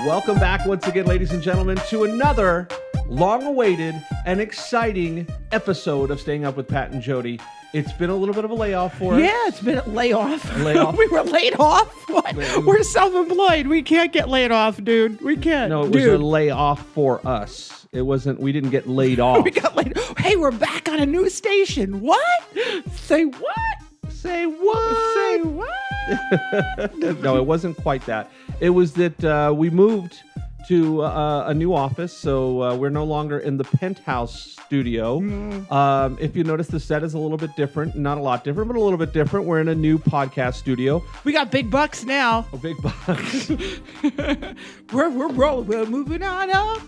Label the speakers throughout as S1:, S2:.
S1: Welcome back once again, ladies and gentlemen, to another long-awaited and exciting episode of Staying Up with Pat and Jodi. It's been a little bit of a layoff for us.
S2: Yeah, it's been a layoff.
S1: Layoff?
S2: We were laid off? What? We're self-employed. We can't get laid off, dude. We can't.
S1: No, it was a layoff for us. It wasn't, we didn't get laid off.
S2: We got laid. Hey, we're back on a new station. What? Say what?
S1: Say what?
S2: Say what?
S1: No, it wasn't quite that. It was that we moved to a new office, so we're no longer in the penthouse studio. If you notice, the set is a little bit different. Not a lot different, but a little bit different. We're in a new podcast studio.
S2: We got big bucks now.
S1: Oh, big bucks.
S2: We're rolling. We're moving on up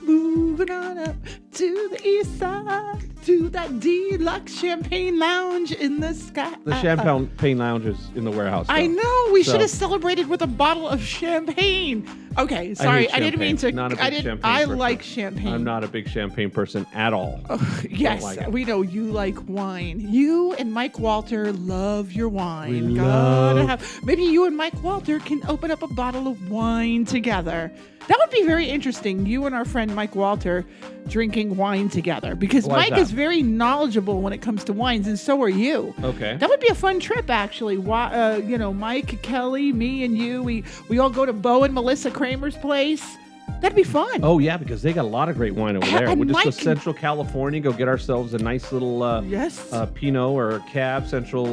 S2: to the east side, to that deluxe champagne lounge in the sky.
S1: The champagne lounge is in the warehouse.
S2: I know. We should have celebrated with a bottle of champagne. Okay, sorry. I didn't mean to.
S1: Not a big champagne
S2: I
S1: person.
S2: like champagne.
S1: I'm not a big champagne person at all.
S2: Yes,
S1: like it.
S2: we know you like wine. You and Mike Walter love your wine.
S1: We
S2: Maybe you and Mike Walter can open up a bottle of wine together. That would be very interesting. You and our friend Mike Walter drinking wine together, because
S1: Why is
S2: Mike
S1: that?
S2: is very knowledgeable when it comes to wines, and so are you.
S1: Okay.
S2: That would be a fun trip, actually. Mike, Kelly, me, and you. We all go to Bo and Melissa Kramer's place. That'd be fun.
S1: Oh, yeah, because they got a lot of great wine over there.
S2: And
S1: We'll just go
S2: Mike-
S1: Central California, go get ourselves a nice little
S2: Yes.
S1: Pinot or Cab, Central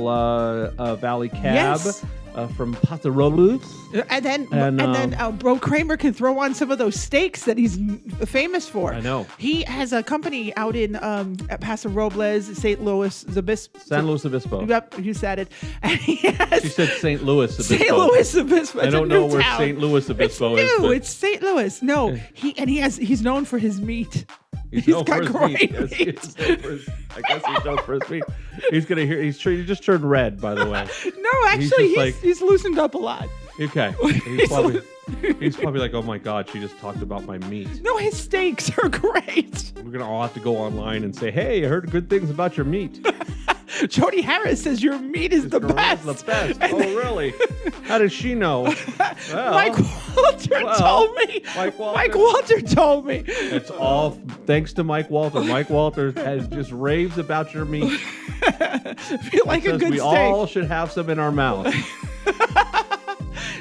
S1: Valley Cab
S2: Yes.
S1: from Paso Robles.
S2: And then Bro Kramer can throw on some of those steaks that he's famous for.
S1: I know.
S2: He has a company out in at Paso Robles, St. Louis,
S1: San Luis Obispo.
S2: Yep, you said it. And he has
S1: She said St. Louis Obispo.
S2: St. Louis Obispo.
S1: I
S2: It's a
S1: don't know
S2: new
S1: where
S2: town.
S1: St. Louis Obispo is.
S2: It's new.
S1: but
S2: It's St. Louis. No, he's known for his meat.
S1: He's
S2: He's
S1: known
S2: got
S1: for his
S2: great
S1: meat. Yes,
S2: meat.
S1: he's known for his- I guess he's known for his meat. He's gonna hear. He just turned red, by the way.
S2: No, actually,
S1: just
S2: he's loosened up a lot.
S1: Okay. He's probably like, oh my God, she just talked about my meat.
S2: No, his steaks are great.
S1: We're gonna all have to go online and say, hey, I heard good things about your meat.
S2: Jodi Harris says your meat is the best.
S1: The best. Oh, really? How does she know? Well,
S2: Mike Walter told me.
S1: Mike Walter.
S2: Mike Walter told me.
S1: It's all thanks to Mike Walter. Mike Walter has just raves about your meat.
S2: If you like a
S1: Says
S2: good
S1: we
S2: steak,
S1: all should have some in our mouth.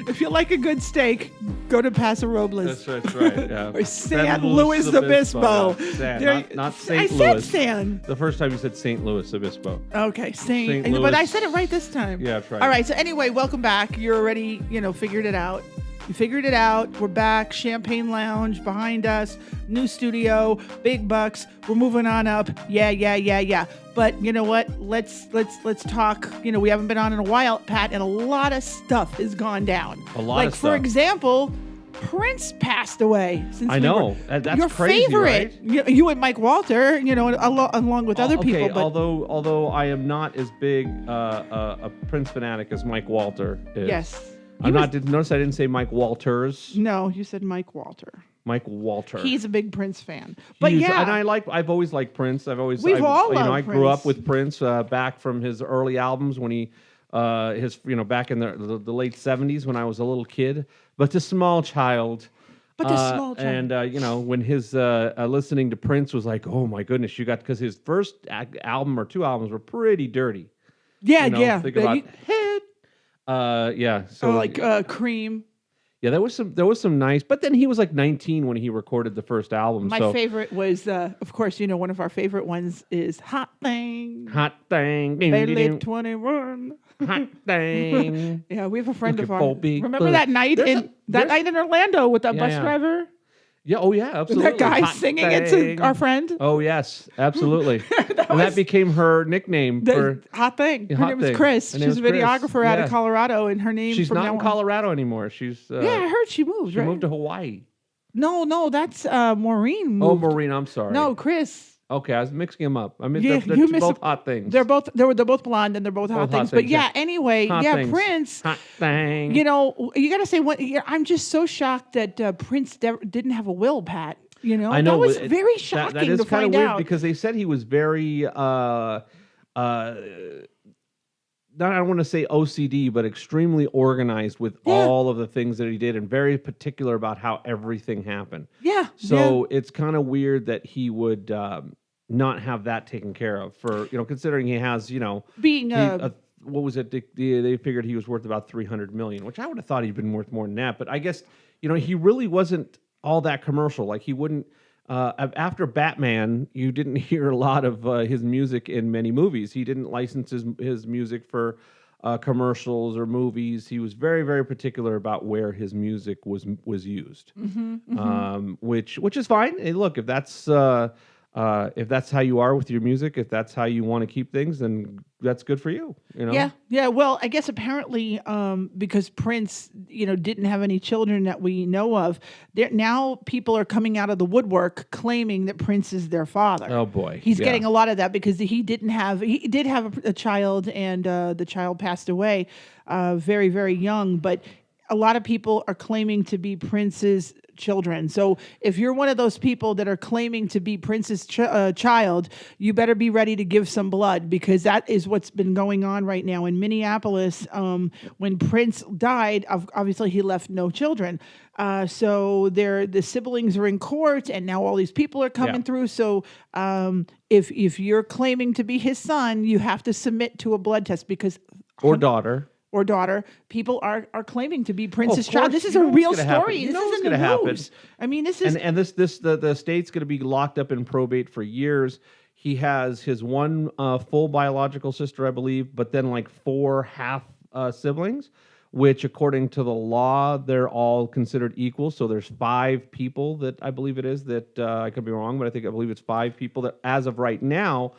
S2: if you like a good steak, go to Paso Robles.
S1: That's right. Yeah.
S2: Or San Luis Obispo.
S1: Yeah, San,
S2: There-
S1: not
S2: I
S1: St.
S2: said
S1: Louis.
S2: San.
S1: The first time you said St. Louis Obispo.
S2: Okay,
S1: St.
S2: But
S1: Louis.
S2: I said it right this time.
S1: Yeah, that's right.
S2: All right. So anyway, welcome back. You're already, figured it out. You figured it out. We're back. Champagne Lounge behind us. New studio. Big bucks. We're moving on up. Yeah. But you know what? Let's talk. We haven't been on in a while, Pat, and a lot of stuff has gone down.
S1: A lot
S2: like
S1: of stuff.
S2: for example, Prince passed away. Since
S1: I know. That's
S2: your
S1: crazy,
S2: favorite.
S1: right?
S2: You and Mike Walter. Along with other
S1: Okay,
S2: people. But
S1: although I am not as big a Prince fanatic as Mike Walter is.
S2: yes.
S1: Notice I didn't say Mike Walters.
S2: No, you said Mike Walter.
S1: Mike Walter.
S2: He's a big Prince fan. But
S1: Huge.
S2: yeah,
S1: And I've always liked Prince.
S2: We've all loved
S1: I grew
S2: Prince.
S1: up with Prince back from his early albums when he back in the late 70s when I was a little kid, but a small child. And when his listening to Prince was like, oh my goodness, because his first album or two albums were pretty dirty.
S2: yeah.
S1: Think
S2: But
S1: about Hit. So
S2: Cream.
S1: yeah, there was some nice, but then he was like 19 when he recorded the first album.
S2: My favorite was, of course, one of our favorite ones is Hot Thing.
S1: Hot Thing.
S2: Bailey 21.
S1: Hot Thing.
S2: Yeah, we have a friend of
S1: Look at
S2: ours.
S1: Bobby.
S2: Remember that night night in Orlando with the bus
S1: yeah.
S2: driver?
S1: Yeah, oh yeah, absolutely.
S2: That guy
S1: Hot
S2: singing
S1: Thing.
S2: it to our friend?
S1: Oh yes, absolutely. that
S2: was-
S1: became her nickname for.
S2: Hot Thing. Her
S1: Hot
S2: name was
S1: Thing.
S2: Chris.
S1: Her
S2: She's
S1: name
S2: a
S1: was Chris.
S2: videographer out
S1: Yeah.
S2: of Colorado, and her name
S1: She's
S2: from
S1: not
S2: now
S1: in
S2: on-
S1: Colorado anymore. She's
S2: Yeah, I heard she moved,
S1: she
S2: right?
S1: moved to Hawaii.
S2: No, that's Maureen moved.
S1: Oh, Maureen, I'm sorry.
S2: No, Chris.
S1: Okay, I was mixing them up. I mean,
S2: Yeah,
S1: they're
S2: you missed
S1: both
S2: a-
S1: hot things.
S2: They're both blonde and they're both hot things. But
S1: things,
S2: yeah,
S1: yeah.
S2: anyway,
S1: Hot
S2: yeah,
S1: things.
S2: Prince.
S1: Hot thing.
S2: You gotta say what. I'm just so shocked that Prince didn't have a will, Pat.
S1: I know
S2: that was
S1: but
S2: very
S1: that
S2: shocking
S1: is
S2: to find
S1: weird
S2: out.
S1: because they said he was very I don't want to say OCD, but extremely organized with all of the things that he did, and very particular about how everything happened.
S2: Yeah.
S1: So it's kind of weird that he would not have that taken care of. For considering he has
S2: being
S1: what was it? They figured he was worth about $300 million, which I would have thought he'd been worth more than that. But I guess he really wasn't all that commercial. Like he wouldn't. After Batman, you didn't hear a lot of his music in many movies. He didn't license his music for commercials or movies. He was very, very particular about where his music was used, which is fine. Hey, look, if that's how you are with your music, if that's how you want to keep things, then that's good for you.
S2: Yeah. Well, I guess apparently, because Prince, didn't have any children that we know of, now people are coming out of the woodwork claiming that Prince is their father.
S1: Oh boy,
S2: he's getting a lot of that because he did have a child, and the child passed away very, very young. But a lot of people are claiming to be Prince's children. So if you're one of those people that are claiming to be Prince's child, you better be ready to give some blood, because that is what's been going on right now in Minneapolis. When Prince died, obviously he left no children. So the siblings are in court, and now all these people are coming through. So if you're claiming to be his son, you have to submit to a blood test, because or daughter, people are claiming to be Prince's child. This is a real story. This isn't the news. I mean, this is
S1: the state's going to be locked up in probate for years. He has his one full biological sister, I believe, but then like 4 half siblings, which according to the law, they're all considered equal. So there's 5 people that I believe it is that I could be wrong, but I believe it's 5 people that as of right now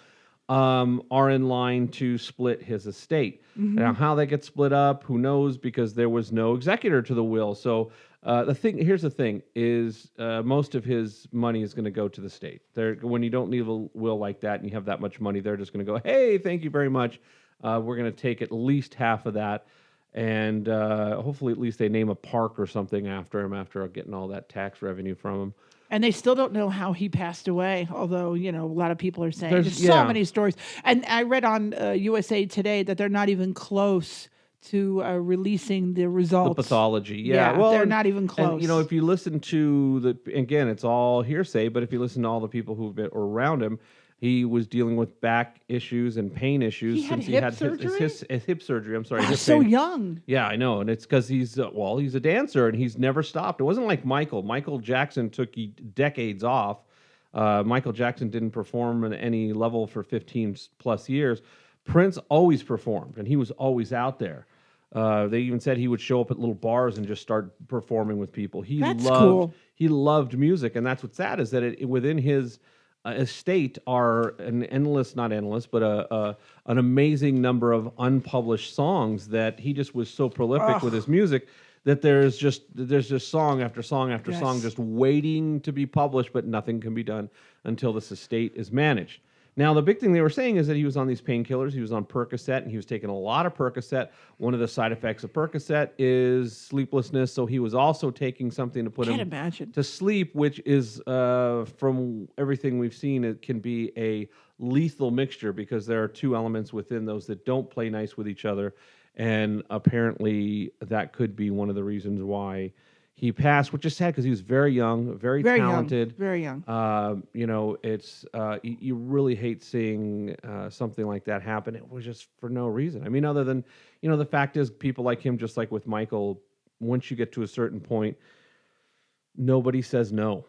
S1: are in line to split his estate. Now, how they get split up, who knows? Because there was no executor to the will. So here's the thing: is most of his money is going to go to the state. When you don't leave a will like that and you have that much money, they're just going to go, "Hey, thank you very much. We're going to take at least half of that." And hopefully, at least they name a park or something after him after getting all that tax revenue from him.
S2: And they still don't know how he passed away, although, a lot of people are saying there's so many stories. And I read on USA Today that they're not even close to releasing the results.
S1: The pathology,
S2: well, they're not even close.
S1: And, if you listen to again, it's all hearsay, but if you listen to all the people who were around him, he was dealing with back issues and pain issues
S2: since he had
S1: his hip surgery. I'm sorry.
S2: So young.
S1: Yeah, I know. And it's because he's a dancer and he's never stopped. It wasn't like Michael. Michael Jackson took decades off. Michael Jackson didn't perform at any level for 15 plus years. Prince always performed, and he was always out there. They even said he would show up at little bars and just start performing with people. That's cool. He loved music, and that's what's sad is that within his estate are not endless, but an amazing number of unpublished songs that he just was so prolific with his music that there's just song after song after song just waiting to be published, but nothing can be done until this estate is managed. Now, the big thing they were saying is that he was on these painkillers. He was on Percocet, and he was taking a lot of Percocet. One of the side effects of Percocet is sleeplessness, so he was also taking something to put him to sleep, which is, from everything we've seen, it can be a lethal mixture because there are 2 elements within those that don't play nice with each other, and apparently that could be one of the reasons why he passed, which is sad because he was very young, very talented.
S2: Very young.
S1: It's you really hate seeing something like that happen. It was just for no reason. I mean, other than, the fact is people like him, just like with Michael, once you get to a certain point, nobody says no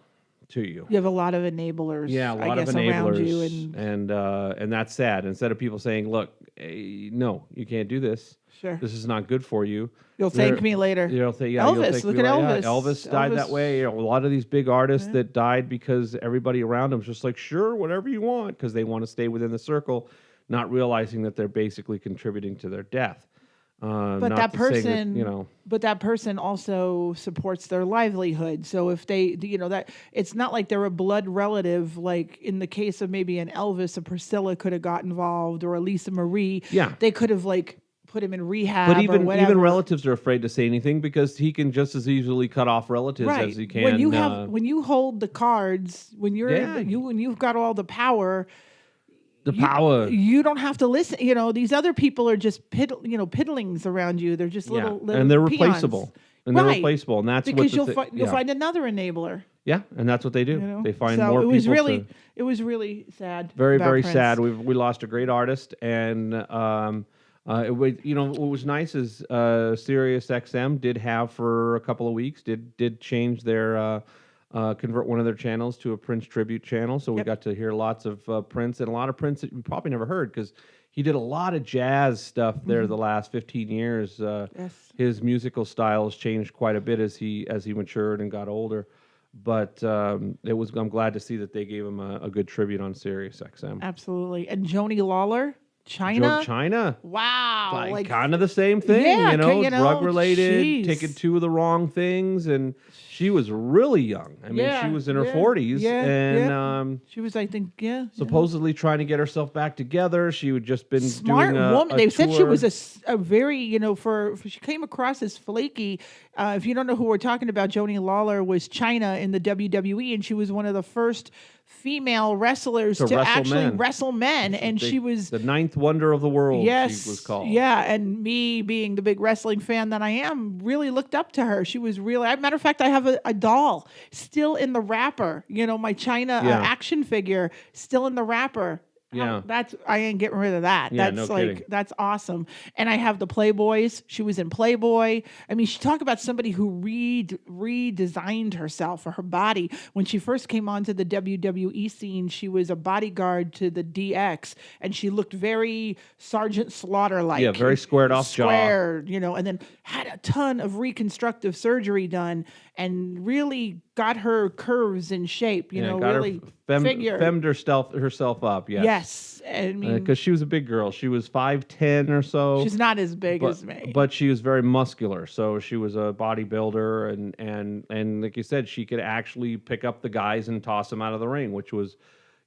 S1: to you.
S2: You have a lot of enablers.
S1: Yeah, a lot of enablers, around you, and that's sad. Instead of people saying, "Look, no, you can't do this.
S2: Sure,
S1: this is not good for you.
S2: You'll thank me later."
S1: You'll say,
S2: Elvis. Look at Elvis.
S1: Elvis died that way. A lot of these big artists that died because everybody around them was just like, "Sure, whatever you want," because they want to stay within the circle, not realizing that they're basically contributing to their death.
S2: But that person also supports their livelihood. So if they, that it's not like they're a blood relative. Like in the case of maybe an Elvis, a Priscilla could have got involved, or a Lisa Marie.
S1: Yeah,
S2: they could have put him in rehab.
S1: But even relatives are afraid to say anything because he can just as easily cut off relatives as he can.
S2: When you hold the cards, when you've got all the power.
S1: The power.
S2: You don't have to listen. These other people are just piddlings around you. They're just little
S1: and they're
S2: peons.
S1: replaceable. And they're replaceable, and that's
S2: because
S1: what
S2: you'll find another enabler.
S1: Yeah, and that's what they do. They find more
S2: it was
S1: people.
S2: It was really sad.
S1: Very, very
S2: Prince.
S1: sad. We lost a great artist, and what was nice is Sirius XM did have for a couple of weeks did change their convert one of their channels to a Prince tribute channel, so we got to hear lots of Prince, and a lot of Prince that you probably never heard because he did a lot of jazz stuff there the last 15 years. His musical style has changed quite a bit as he matured and got older. But I'm glad to see that they gave him a good tribute on Sirius XM.
S2: Absolutely. And Joni Lawler, China. Wow.
S1: Like kind of the same thing, drug related, taking two of the wrong things, and she was really young. I mean, she was in her 40s, and
S2: she was, I think,
S1: supposedly trying to get herself back together. She had just been
S2: smart
S1: doing
S2: woman. They said
S1: tour.
S2: she was a very, she came across as flaky. If you don't know who we're talking about, Joni Lawler was China in the WWE, and she was one of the first female wrestlers to actually wrestle men, and she was
S1: the ninth wonder of the world.
S2: Yes,
S1: she was called.
S2: Yeah, and me being the big wrestling fan that I am, really looked up to her. She was really. As a matter of fact, I have a doll still in the wrapper. My China action figure still in the wrapper.
S1: Yeah,
S2: I ain't getting rid of that.
S1: Yeah,
S2: that's
S1: no kidding.
S2: That's awesome. And I have the Playboys. She was in Playboy. I mean, she talked about somebody who redesigned herself for her body. When she first came onto the WWE scene, she was a bodyguard to the DX, and she looked very Sergeant Slaughter-like.
S1: Yeah, very squared off jaw.
S2: And then had a ton of reconstructive surgery done, and really got her curves in shape. Really
S1: femmed herself up.
S2: Yes, I mean,
S1: because she was a big girl. She was 5'10" or so.
S2: She's not as big as me,
S1: but she was very muscular. So she was a bodybuilder, and like you said, she could actually pick up the guys and toss them out of the ring, which was,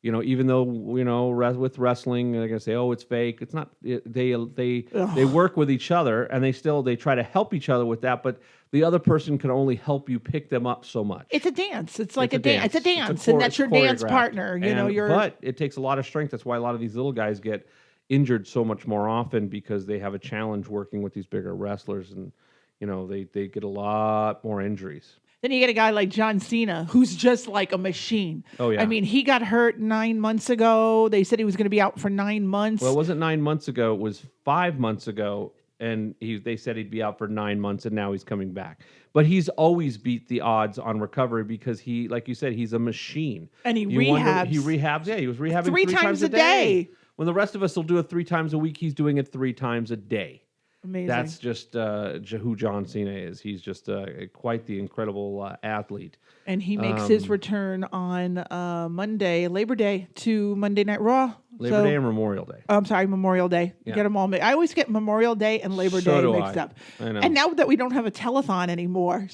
S1: even though with wrestling they're gonna say, oh, it's fake. It's not. They work with each other, and they try to help each other with that, but the other person can only help you pick them up so much.
S2: It's a dance. It's like a dance. It's a dance, and that's your dance partner.
S1: But it takes a lot of strength. That's why a lot of these little guys get injured so much more often, because they have a challenge working with these bigger wrestlers, and they get a lot more injuries.
S2: Then you get a guy like John Cena, who's just like a machine.
S1: Oh, yeah.
S2: I mean, he got hurt 9 months ago. They said he was going to be out for 9 months.
S1: Well, it wasn't 9 months ago. It was 5 months ago. And they said he'd be out for 9 months, and now he's coming back. But he's always beat the odds on recovery because he, like you said, he's a machine.
S2: And he rehabs.
S1: He rehabs. Yeah, he was rehabbing
S2: three times a day.
S1: When the rest of us will do it 3 times a week, he's doing it 3 times a day.
S2: Amazing.
S1: That's just who John Cena is. He's just quite the incredible athlete.
S2: And he makes his return on Monday, Labor Day, to Monday Night Raw.
S1: Labor Day and Memorial Day.
S2: I'm sorry, Memorial Day.
S1: Yeah.
S2: Get them all mixed. I always get Memorial Day and Labor Day mixed up.
S1: I know.
S2: And now that we don't have a telethon anymore,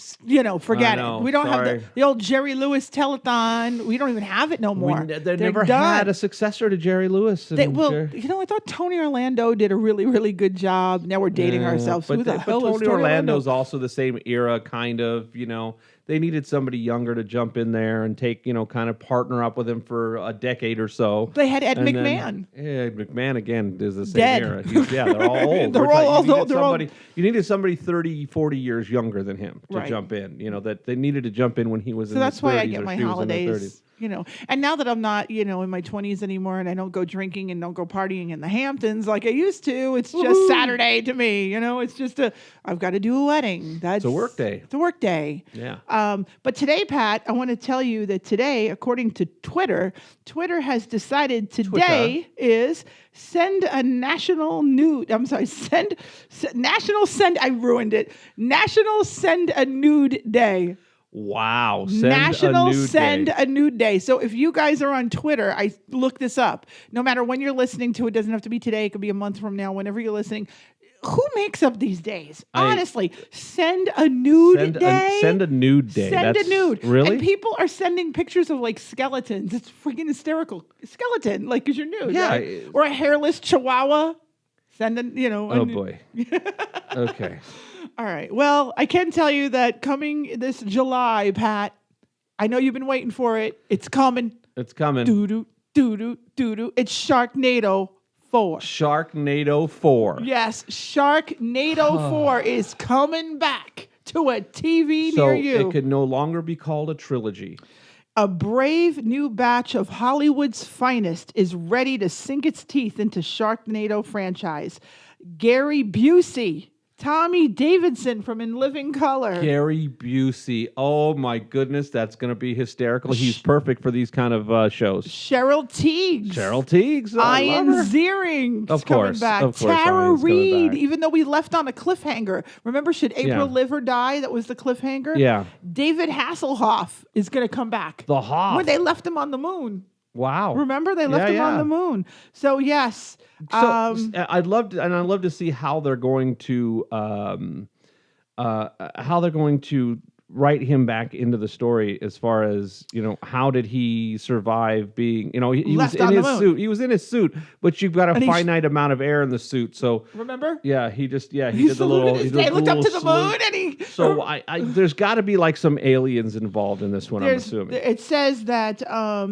S2: forget it. We don't have the old Jerry Lewis telethon. We don't even have it no more.
S1: They never had a successor to Jerry Lewis.
S2: I thought Tony Orlando did a really, really good job. Now we're dating ourselves.
S1: But Tony Orlando's also the same era, kind of, They needed somebody younger to jump in there and take, kind of partner up with him for a decade or so.
S2: They had Ed McMahon.
S1: Ed McMahon, again, is the same
S2: Dead.
S1: era. They're all old.
S2: They're all old.
S1: You needed somebody 30, 40 years younger than him to jump in. That they needed to jump in when he was in his 30s.
S2: So that's why I get my holidays. And now that I'm not, in my 20s anymore, and I don't go drinking and don't go partying in the Hamptons like I used to, it's just Saturday to me. It's just I've got to do a wedding. It's
S1: a work day.
S2: It's a work day.
S1: Yeah.
S2: But today, Pat, I want to tell you that today, according to Twitter has decided today is send a national nude. I'm sorry, National Send a Nude Day.
S1: Wow.
S2: Send a nude day. So if you guys are on Twitter, I look this up. No matter when you're listening to it, doesn't have to be today. It could be a month from now, whenever you're listening. Who makes up these days? Honestly, send a nude day.
S1: Send a nude day.
S2: Send a nude.
S1: Really?
S2: And people are sending pictures of like skeletons. It's freaking hysterical. Skeleton, like, because you're nude.
S1: Yeah.
S2: Right? Or a hairless chihuahua. Send a,
S1: Oh, boy. Okay.
S2: All right. Well, I can tell you that coming this July, Pat, I know you've been waiting for it. It's coming.
S1: It's coming.
S2: Doo-doo, Doo-doo, doo-doo. It's Sharknado 4.
S1: Sharknado 4.
S2: Yes, Sharknado 4 is coming back to a TV
S1: So
S2: near you.
S1: it could no longer be called a trilogy.
S2: A brave new batch of Hollywood's finest is ready to sink its teeth into Sharknado franchise. Gary Busey, Tommy Davidson from In Living Color.
S1: Gary Busey. Oh my goodness, that's going to be hysterical. He's perfect for these kind of shows.
S2: Cheryl Teagues.
S1: Cheryl Teagues. I love
S2: Ian
S1: her.
S2: Ziering.
S1: Of
S2: coming
S1: course,
S2: back.
S1: of course,
S2: Tara
S1: Ian's coming
S2: Reid,
S1: back.
S2: even though we left on a cliffhanger. Remember, should April live or die? That was the cliffhanger.
S1: Yeah.
S2: David Hasselhoff is going to come back.
S1: The Hoff.
S2: When they left him on the moon.
S1: Wow.
S2: Remember, they left him on the moon. So yes.
S1: So I'd love to see how they're going to write him back into the story as far as, how did he survive being, he was
S2: Left
S1: in
S2: on the
S1: his
S2: moon.
S1: suit. He was in his suit, but you've got a finite amount of air in the suit. So
S2: remember?
S1: yeah, he did the little. He
S2: looked up to the
S1: salute.
S2: moon and he.
S1: So there's got to be like some aliens involved in this one. I'm assuming.
S2: It says that.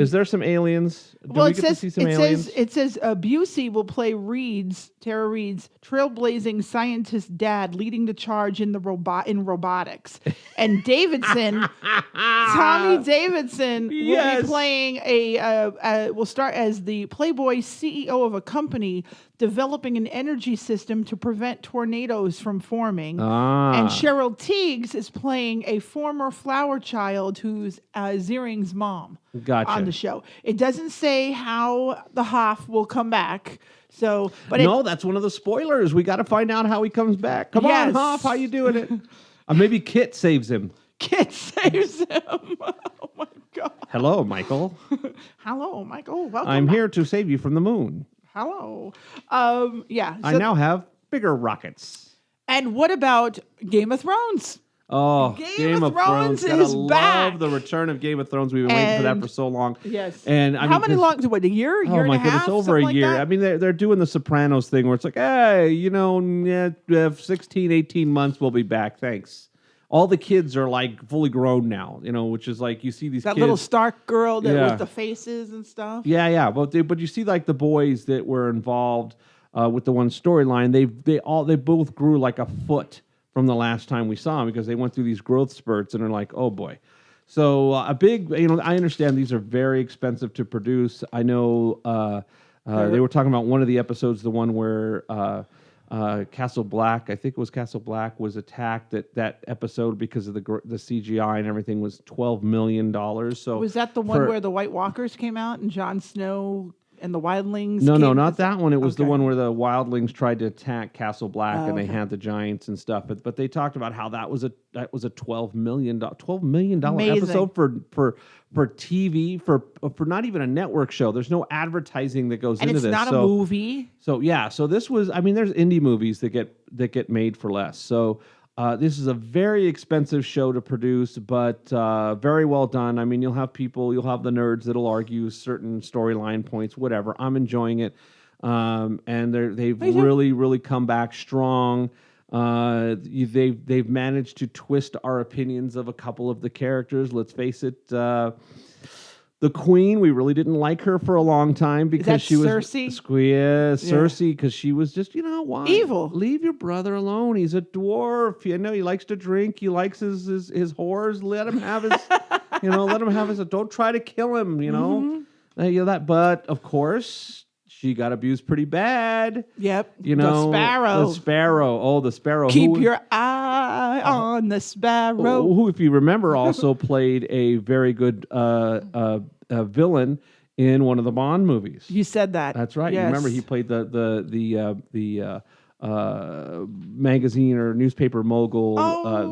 S1: Is there some aliens?
S2: Well,
S1: to see some aliens?
S2: it says Busey will play Tara Reid's trailblazing scientist dad, leading the charge in robotics, and Tommy Davidson, will be playing will start as the Playboy CEO of a company developing an energy system to prevent tornadoes from forming. And Cheryl Teagues is playing a former flower child who's Ziering's mom.
S1: Gotcha.
S2: On the show. It doesn't say how the Hoff will come back. So, but
S1: no, that's one of the spoilers. We got to find out how he comes back. Come on, Hoff, how you doing it? Maybe Kit saves him.
S2: Kit saves him. Oh my God.
S1: Hello, Michael.
S2: Hello, Michael. Welcome.
S1: I'm here to save you from the moon.
S2: Hello. Yeah.
S1: I now have bigger rockets.
S2: And what about Game of Thrones?
S1: Oh, Game of Thrones
S2: is back.
S1: Love the return of Game of Thrones. We've been waiting for that for so long.
S2: Yes.
S1: And
S2: how many long? What, a year? Year and a half?
S1: It's over a year.
S2: Like
S1: I mean, they're doing the Sopranos thing where it's like, hey, 16, 18 months, we'll be back. Thanks. All the kids are like fully grown now, which is like you see these kids.
S2: little Stark girl with the faces and stuff.
S1: Yeah. But you see like the boys that were involved with the one storyline. They both grew like a foot from the last time we saw them because they went through these growth spurts and are like, oh boy. So I understand these are very expensive to produce. I know they were talking about one of the episodes, the one where Castle Black, I think it was Castle Black, was attacked. That episode because of the CGI and everything was $12 million. So
S2: was that the one where the White Walkers came out and Jon Snow and the wildlings?
S1: No, not that one. It was the one where the wildlings tried to attack Castle Black and they had the giants and stuff. But they talked about how that was a $12 million episode for TV for not even a network show. There's no advertising that goes into this.
S2: And it's not a movie.
S1: So yeah, so this was. I mean, there's indie movies that get made for less. So. This is a very expensive show to produce, but very well done. I mean, you'll have the nerds that'll argue certain storyline points, whatever. I'm enjoying it. And they've really, really come back strong. They've managed to twist our opinions of a couple of the characters. Let's face it, the Queen, we really didn't like her for a long time because she was
S2: Cersei?
S1: Cersei, because she was just, why?
S2: Evil.
S1: Leave your brother alone. He's a dwarf. He likes to drink. He likes his whores. Let him have his, let him have his. Don't try to kill him. That. But of course, she got abused pretty bad.
S2: Yep.
S1: The Sparrow. The Sparrow. Oh, the Sparrow.
S2: Keep your eye on the Sparrow.
S1: Who, if you remember, also played a very good villain in one of the Bond movies.
S2: You said that.
S1: That's right.
S2: Yes.
S1: You remember he played the magazine or newspaper mogul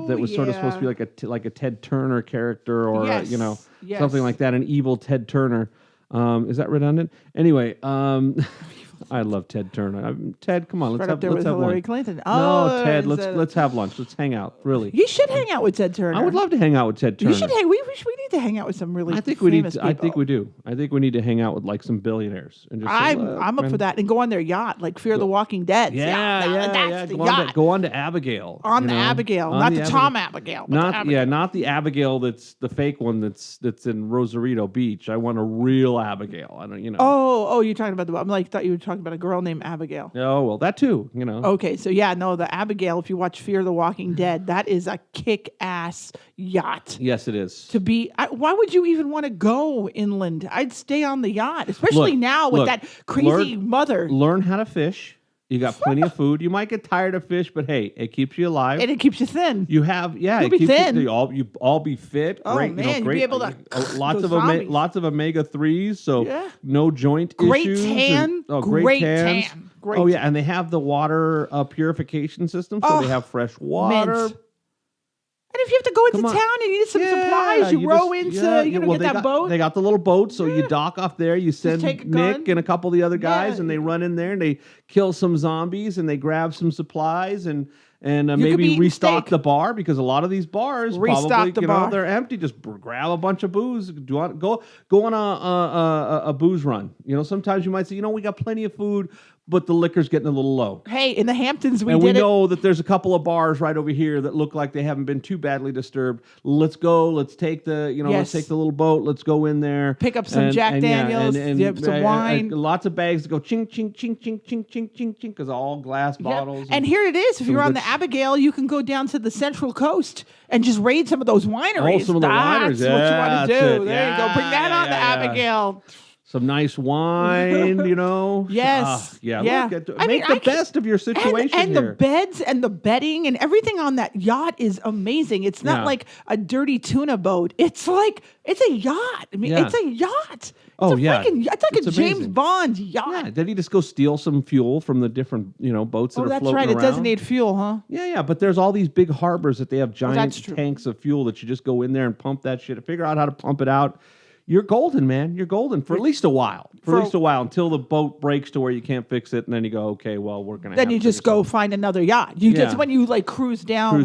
S1: that was sort of supposed to be like a Ted Turner character or something like that. An evil Ted Turner. Is that redundant? Anyway, I love Ted Turner. Ted, come on, let's have
S2: Hillary
S1: lunch.
S2: Clinton.
S1: No, Ted, let's have lunch. Let's hang out. Really,
S2: you should hang out with Ted Turner.
S1: I would love to hang out with Ted Turner.
S2: You should hang. We need to hang out with some really
S1: I think we need.
S2: famous people.
S1: I think we do. I think we need to hang out with like some billionaires and just. Say,
S2: I'm up for that and go on their yacht, like Fear the Walking Dead.
S1: Yeah.
S2: The
S1: Go
S2: yacht.
S1: go on to Abigail.
S2: On the Abigail, not the Tom Abigail. But the Abigail.
S1: Not the Abigail that's the fake one that's in Rosarito Beach. I want a real Abigail. I don't,
S2: Oh, you're talking about I'm like thought you were talking about a girl named Abigail.
S1: Oh well, that too.
S2: Okay, so the Abigail. If you watch Fear the Walking Dead, that is a kick-ass yacht.
S1: Yes, it is.
S2: To be, why would you even want to go inland? I'd stay on the yacht, especially now with that crazy mother.
S1: Learn how to fish. You got plenty of food. You might get tired of fish, but hey, it keeps you alive.
S2: And it keeps you thin.
S1: You have,
S2: You'll be thin.
S1: You all be fit.
S2: Oh
S1: great,
S2: man,
S1: great.
S2: you'll be able to
S1: lots of omega-3s, so no joint
S2: great
S1: issues.
S2: Tan.
S1: Great tans.
S2: Tan. Great.
S1: Oh yeah, and they have the water purification system, so they have fresh water.
S2: Mint. And if you have to go into town and you need some supplies, you row into, get that boat.
S1: They got the little boat, so you dock off there. You send Nick and a couple of the other guys, and they run in there and they kill some zombies and they grab some supplies and maybe restock the bar, because a lot of these bars probably they're empty. Just grab a bunch of booze. Do you want go on a booze run? Sometimes you might say, we got plenty of food, but the liquor's getting a little low.
S2: Hey, in the Hamptons, we
S1: know that there's a couple of bars right over here that look like they haven't been too badly disturbed. Let's go. Let's take the let's take the little boat. Let's go in there.
S2: Pick up some Jack Daniels. Some wine.
S1: Lots of bags to go ching ching ching ching ching ching ching ching, because all glass bottles.
S2: And here it is. If you're on the Abigail, you can go down to the Central Coast and just raid some of those wineries.
S1: Some of the wineries.
S2: That's what you want to do. There you go. Bring that on the Abigail.
S1: Some nice wine,
S2: Yes.
S1: Make the best of your situation
S2: and
S1: here.
S2: The beds and the bedding and everything on that yacht is amazing. It's not like a dirty tuna boat. It's like, it's a yacht. I mean, it's a yacht. It's like a James Bond yacht.
S1: Yeah. Did he just go steal some fuel from the different, boats that are floating around?
S2: It doesn't need fuel, huh?
S1: Yeah. But there's all these big harbors that they have giant tanks of fuel that you just go in there and pump that shit. Figure out how to pump it out. You're golden, man. You're golden for at least a while. For at least a while, until the boat breaks to where you can't fix it, and then you go, okay, well, we're gonna.
S2: Then you just go find another yacht. That's when you cruise down.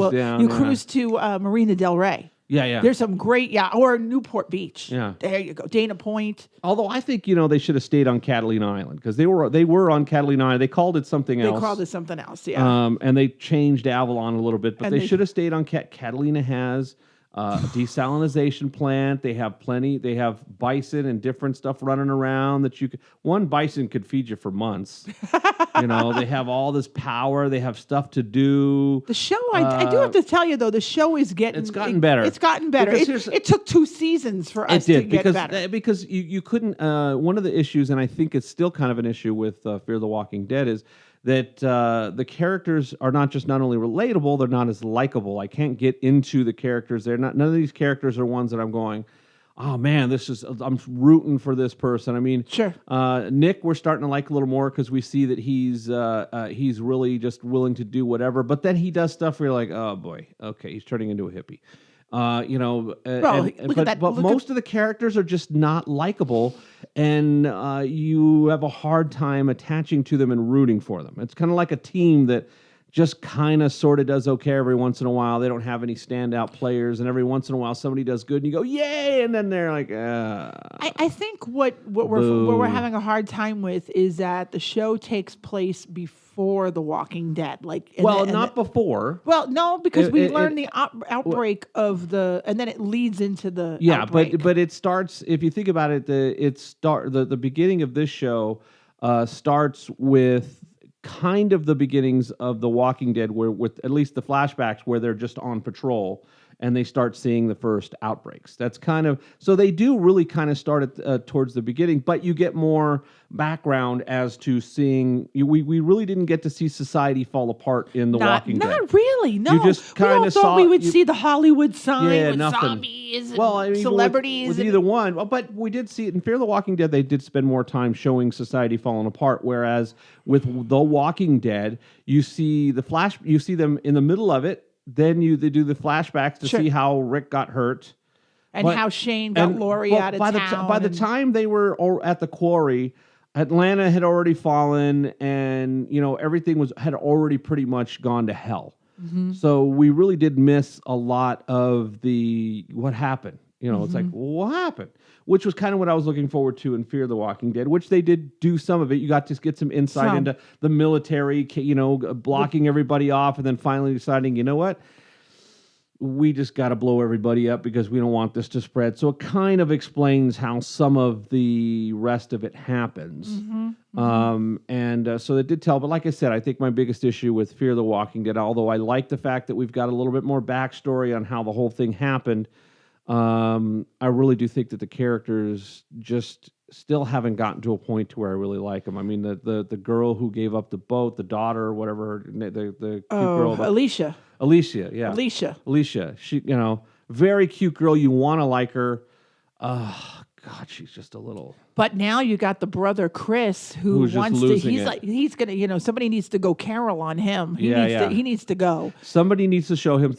S2: Cruise to Marina Del Rey.
S1: Yeah.
S2: There's some great or Newport Beach.
S1: Yeah.
S2: There you go. Dana Point.
S1: Although I think they should have stayed on Catalina Island, because they were on Catalina Island. They called it something else.
S2: They called it something else. Yeah.
S1: And they changed Avalon a little bit, but they should have stayed on Catalina. Has a desalinization plant. They have plenty. They have bison and different stuff running around that you could. One bison could feed you for months. They have all this power. They have stuff to do.
S2: The show, I do have to tell you though, the show is getting.
S1: It's gotten better.
S2: It's gotten better. It took 2 seasons for us to get better.
S1: Because you couldn't. One of the issues, and I think it's still kind of an issue with Fear the Walking Dead, is that the characters are not only relatable, they're not as likable. I can't get into the characters. None of these characters are ones that I'm going, oh man, I'm rooting for this person. I mean,
S2: sure.
S1: Nick, we're starting to like a little more, because we see that he's really just willing to do whatever. But then he does stuff where you're like, oh boy, okay, he's turning into a hippie. But most of the characters are just not likable, and you have a hard time attaching to them and rooting for them. It's kind of like a team that just kind of sort of does okay every once in a while. They don't have any standout players, and every once in a while somebody does good, and you go, yay, and then they're like,
S2: I think what we're having a hard time with is that the show takes place before The Walking Dead. Not before. Well, no, because we learn the outbreak of and then it leads into the outbreak.
S1: but it starts, if you think about it, the beginning of this show starts with kind of the beginnings of The Walking Dead, where with at least the flashbacks where they're just on patrol and they start seeing the first outbreaks. That's kind of, so they do really kind of start at, towards the beginning, but you get more background as to seeing, we really didn't get to see society fall apart in The Walking Dead.
S2: Not really, no.
S1: You just kind of
S2: thought we would see the Hollywood sign with
S1: nothing.
S2: Zombies and celebrities.
S1: With either one, but we did see it in Fear the Walking Dead. They did spend more time showing society falling apart, whereas with The Walking Dead, you see them in the middle of it. Then they do the flashbacks to see how Rick got hurt.
S2: And how Shane got Lori out of town.
S1: By the time they were at the quarry, Atlanta had already fallen, and everything had already pretty much gone to hell. So we really did miss a lot of what happened. It's like, what happened? Which was kind of what I was looking forward to in Fear the Walking Dead, which they did do some of it. You got to get some insight into the military, blocking everybody off, and then finally deciding, you know what? We just got to blow everybody up because we don't want this to spread. So it kind of explains how some of the rest of it happens. So it did tell. But like I said, I think my biggest issue with Fear the Walking Dead, although I like the fact that we've got a little bit more backstory on how the whole thing happened, I really do think that the characters just still haven't gotten to a point to where I really like them. I mean, the girl who gave up the boat, the daughter, or whatever, the cute girl.
S2: Alicia.
S1: Alicia, yeah. Alicia. She, very cute girl. You want to like her. God, she's just a little.
S2: But now you got the brother Chris who's wants to. He's gonna. Somebody needs to go Carol on him. He needs to go.
S1: Somebody needs to show him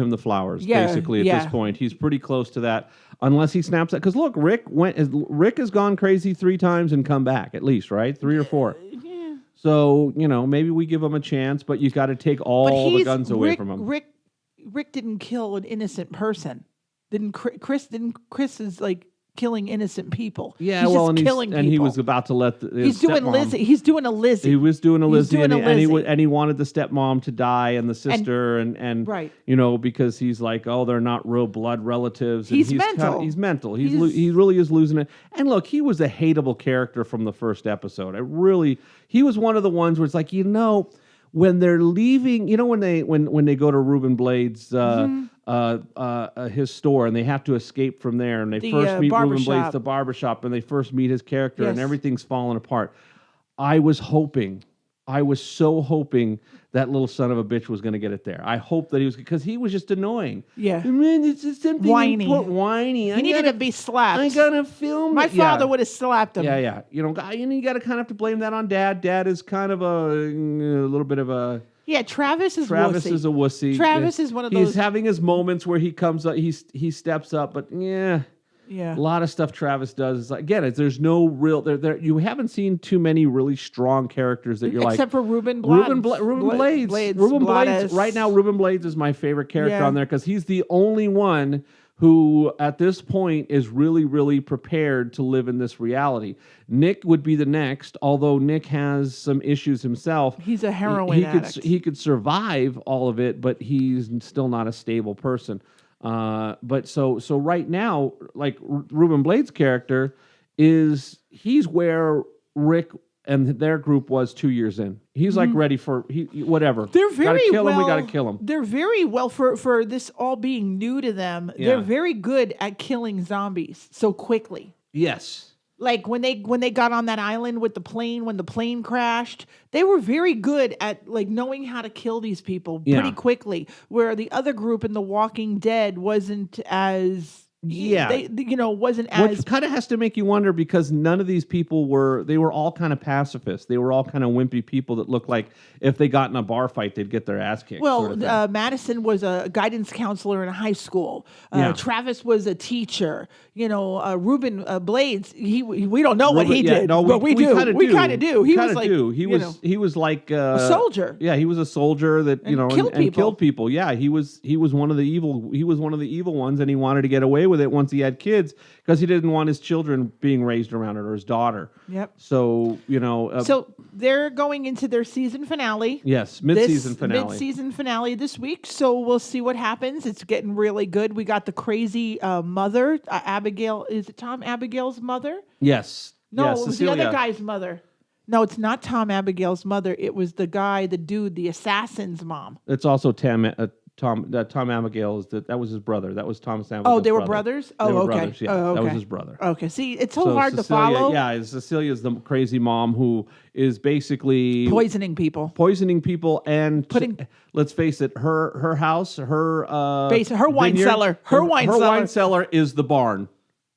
S1: the flowers. Basically, at this point, he's pretty close to that. Unless he snaps that, because look, Rick has gone crazy 3 times and come back at least, right? 3 or 4.
S2: Yeah.
S1: So maybe we give him a chance, but you got to take all the guns away from him.
S2: Rick didn't kill an innocent person. Chris is like killing innocent people.
S1: Yeah,
S2: he's
S1: well,
S2: just killing people.
S1: And he was about to let
S2: he's doing Lizzie. He was doing a Lizzie,
S1: and he wanted the stepmom to die and the sister and
S2: right.
S1: Because he's like, oh, they're not real blood relatives. And
S2: he's mental.
S1: He's mental. He really is losing it. And look, he was a hateable character from the first episode. He was one of the ones where it's like, when they're leaving, when they go to Reuben Blades' his store and they have to escape from there and they first meet Reuben Blades, the barbershop, and they first meet his character and everything's falling apart. I was so hoping that little son of a bitch was going to get it there. I hope that because he was just annoying.
S2: Yeah.
S1: I mean, it's just something whiny.
S2: He needed to be slapped.
S1: I got to film
S2: My father would have slapped him.
S1: Yeah. You got to kind of have to blame that on Dad. Dad is kind of a little bit of a...
S2: Yeah, Travis is a wussy. Travis is one of those...
S1: He's having his moments where he comes up, he steps up, but
S2: yeah.
S1: A lot of stuff Travis does is like, again, there's no real there. You haven't seen too many really strong characters that you're
S2: except for Reuben
S1: Blades. Reuben Blades. Right now, Reuben Blades is my favorite character on there because he's the only one who, at this point, is really, really prepared to live in this reality. Nick would be the next, although Nick has some issues himself.
S2: He's a heroin addict.
S1: He could survive all of it, but he's still not a stable person. But so right now, like Reuben Blades' character he's where Rick and their group was 2 years in. He's like ready for whatever.
S2: They're very
S1: we
S2: well.
S1: We got to kill him.
S2: They're very well for this all being new to them. Yeah. They're very good at killing zombies so quickly.
S1: Yes.
S2: Like when they got on that island with the plane, when the plane crashed, they were very good at like knowing how to kill these people pretty quickly. Where the other group in The Walking Dead wasn't as wasn't as...
S1: Which kind of has to make you wonder because none of these people were all kind of pacifists. They were all kind of wimpy people that looked like if they got in a bar fight, they'd get their ass kicked.
S2: Well,
S1: sort of
S2: Madison was a guidance counselor in a high school. Travis was a teacher. Reuben Blades, we don't know what he did, but we do. We kind of do. He was like
S1: a
S2: soldier.
S1: Yeah, he was a soldier that killed people. Yeah, he was one of the evil. He was one of the evil ones, and he wanted to get away with it once he had kids because he didn't want his children being raised around it or his daughter.
S2: Yep.
S1: So
S2: so they're going into their season finale.
S1: Yes, mid-season finale.
S2: Mid-season finale this week. So we'll see what happens. It's getting really good. We got the crazy mother, Abigail. Is it Tom Abigail's mother?
S1: Yes.
S2: No, it was the other guy's mother. No, it's not Tom Abigail's mother. It was the dude, the assassin's mom.
S1: It's also Tom Abigail that was his brother. That was Thomas Abigail's
S2: brother. Oh, they were
S1: brother.
S2: brothers?
S1: They were
S2: okay.
S1: brothers, yeah.
S2: Oh, okay.
S1: That was his brother.
S2: Okay. See, it's so hard to follow.
S1: Yeah, Cecilia's the crazy mom who is basically
S2: poisoning people
S1: and let's face it, her house, her
S2: wine cellar. Her wine
S1: cellar is the barn.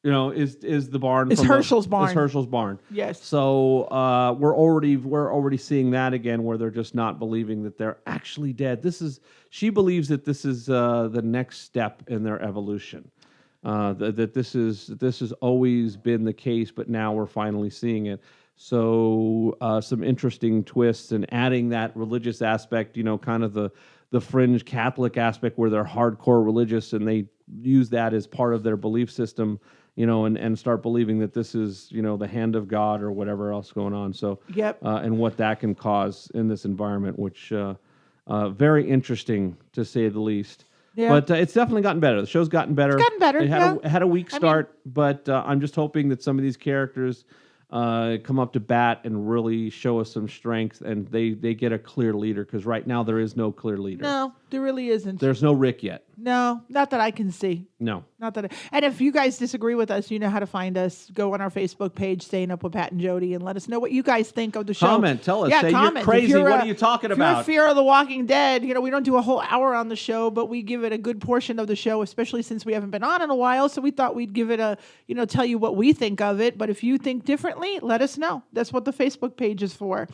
S1: Is the barn?
S2: It's Herschel's barn.
S1: It's Herschel's barn.
S2: Yes.
S1: So we're already seeing that again, where they're just not believing that they're actually dead. She believes that this is the next step in their evolution. That this has always been the case, but now we're finally seeing it. So some interesting twists and adding that religious aspect. Kind of the fringe Catholic aspect where they're hardcore religious and they use that as part of their belief system, and start believing that this is, the hand of God or whatever else going on. So,
S2: Yep.
S1: And what that can cause in this environment, which very interesting to say the least.
S2: Yeah.
S1: But it's definitely gotten better. The show's gotten better.
S2: It's gotten better.
S1: It had a weak start, but I'm just hoping that some of these characters come up to bat and really show us some strength, and they get a clear leader, because right now there is no clear leader.
S2: No, there really isn't.
S1: There's no Rick yet.
S2: No, not that I can see.
S1: No.
S2: Not that. And if you guys disagree with us, you know how to find us. Go on our Facebook page, Staying Up with Pat and Jodi, and let us know what you guys think of the show.
S1: Comment. Tell us.
S2: Yeah,
S1: Say
S2: comment.
S1: You're crazy. What are you talking
S2: if you're
S1: about?
S2: a Fear of the Walking Dead, we don't do a whole hour on the show, but we give it a good portion of the show, especially since we haven't been on in a while. So we thought we'd give it a, tell you what we think of it. But if you think differently, let us know. That's what the Facebook page is for.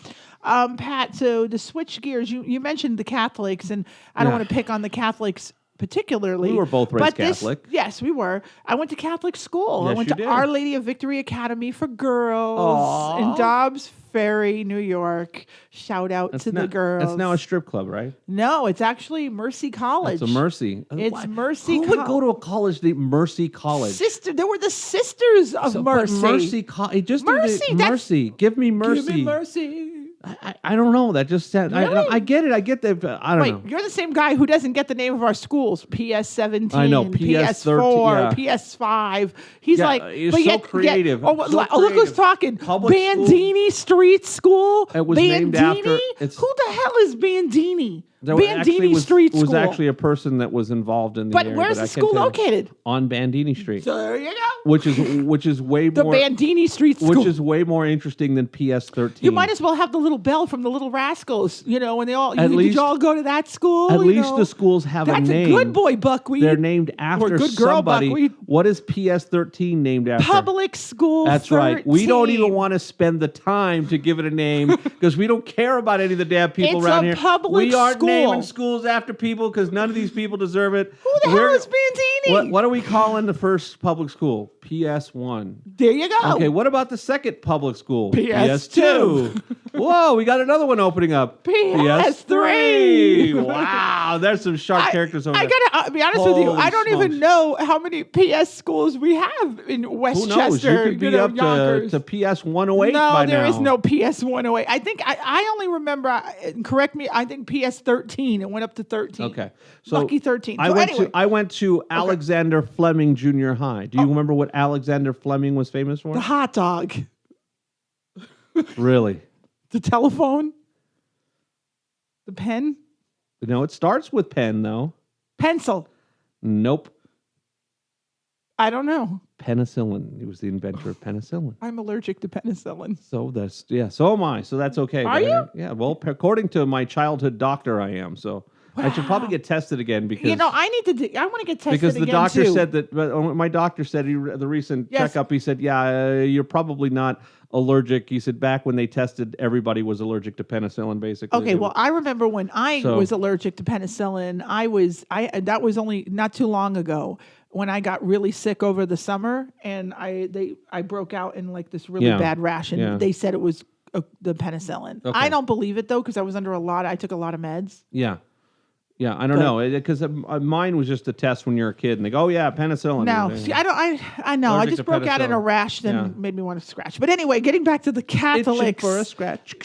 S2: Pat, so to switch gears, you mentioned the Catholics, and I don't want to pick on the Catholics particularly.
S1: We were both raised Catholic.
S2: Yes, we were. I went to Catholic school.
S1: Yes,
S2: I went
S1: you
S2: to
S1: did.
S2: Our Lady of Victory Academy for Girls
S1: Aww.
S2: in Dobbs Ferry, New York. Shout out to the girls.
S1: It's now a strip club, right?
S2: No, it's actually Mercy College.
S1: It's a Mercy.
S2: It's Mercy.
S1: Who would go to a college named Mercy College?
S2: There were the sisters of Mercy.
S1: Mercy. Mercy. Give me Mercy.
S2: Give me Mercy.
S1: I don't know. That just sounds.
S2: Really?
S1: I get it. I get that. But I don't know.
S2: Wait, you're the same guy who doesn't get the name of our schools. PS17.
S1: I know, PS4,
S2: PS5. He's
S1: Yeah,
S2: like,
S1: he's
S2: but
S1: so
S2: yet,
S1: creative.
S2: oh,
S1: So
S2: look who's
S1: creative.
S2: talking.
S1: Public
S2: Bandini Street School.
S1: It was
S2: Bandini.
S1: named after-
S2: Who the hell is Bandini?
S1: There
S2: Bandini Street School.
S1: was actually a person that was involved in the
S2: But
S1: area,
S2: where's
S1: I
S2: the
S1: can't
S2: school
S1: tell you.
S2: located?
S1: On Bandini Street,
S2: So there you go.
S1: which is way
S2: The
S1: more
S2: Bandini Street School.
S1: which is way more interesting than PS13.
S2: You might as well have the little bell from the Little Rascals, when they all.
S1: At
S2: Did
S1: least-
S2: you all go to that school?
S1: At least the schools have
S2: That's
S1: a name.
S2: good boy, Buckwheat.
S1: They're named after
S2: good girl,
S1: somebody.
S2: Buckwheat.
S1: What is PS13 named after?
S2: Public School.
S1: That's right. We don't
S2: 13.
S1: even want to spend the time to give it a name because we don't care about any of the damn people
S2: It's
S1: around
S2: a
S1: here.
S2: public
S1: We aren't
S2: school.
S1: naming schools after people because none of these people deserve it.
S2: Who the hell is Bandini?
S1: What are we calling the first public school? PS1.
S2: There you go.
S1: Okay, what about the second public school?
S2: PS2.
S1: Whoa, we got another one opening up.
S2: PS3.
S1: Wow, there's some sharp characters over
S2: I
S1: there.
S2: gotta be honest with you.
S1: Holy
S2: I don't
S1: smokes.
S2: even know how many PS schools we have in
S1: Who
S2: Westchester.
S1: knows? You could be up
S2: Yonkers.
S1: to PS 108
S2: No,
S1: by
S2: there
S1: now.
S2: is no PS 108. I think I only remember. Correct me. I think PS 13. It went up to 13.
S1: Okay, so
S2: Lucky 13.
S1: I
S2: So
S1: went
S2: anyway.
S1: I went to Alexander Fleming Junior High. Do you remember what Alexander Fleming was famous for?
S2: The hot dog,
S1: Really?
S2: the telephone, the pen,
S1: No, it starts with pen though.
S2: pencil.
S1: Nope.
S2: I don't know.
S1: Penicillin. He was the inventor of penicillin.
S2: I'm allergic to penicillin.
S1: So so am I. So that's okay.
S2: Are you?
S1: Yeah. Well, according to my childhood doctor, I am. So I should probably get tested again because
S2: I need to. I want to get tested
S1: because the
S2: again
S1: doctor
S2: too.
S1: said that. But my doctor said the recent
S2: Yes.
S1: checkup. He said, "Yeah, you're probably not allergic." He said back when they tested, everybody was allergic to penicillin. Basically.
S2: Okay, well, I remember when I
S1: So-
S2: was allergic to penicillin. That was only not too long ago when I got really sick over the summer, and I broke out in like this really
S1: Yeah.
S2: bad rash, and
S1: Yeah.
S2: they said it was the penicillin.
S1: Okay.
S2: I don't believe it though because I was under I took a lot of meds.
S1: Yeah. Yeah, I don't know because mine was just a test when you're a kid, and they go, "Oh yeah, penicillin."
S2: No,
S1: And-
S2: see, I know. I
S1: Allergic
S2: just
S1: to
S2: broke out in a
S1: penicillin.
S2: rash, then
S1: Yeah.
S2: made me want to scratch. But anyway, getting back to the
S1: Itching
S2: Catholics.
S1: for a scratch.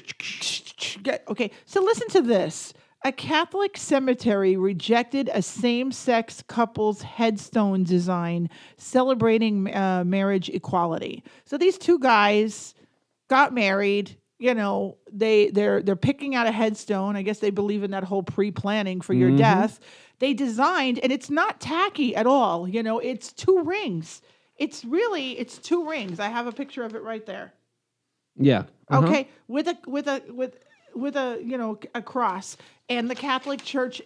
S2: Okay, so listen to this. A Catholic cemetery rejected a same-sex couple's headstone design celebrating marriage equality. So these two guys got married. They're picking out a headstone. I guess they believe in that whole pre-planning for your death. They designed, and it's not tacky at all. It's two rings. It's two rings. I have a picture of it right there.
S1: Yeah. Uh-huh.
S2: Okay, with a cross, and the Catholic Church,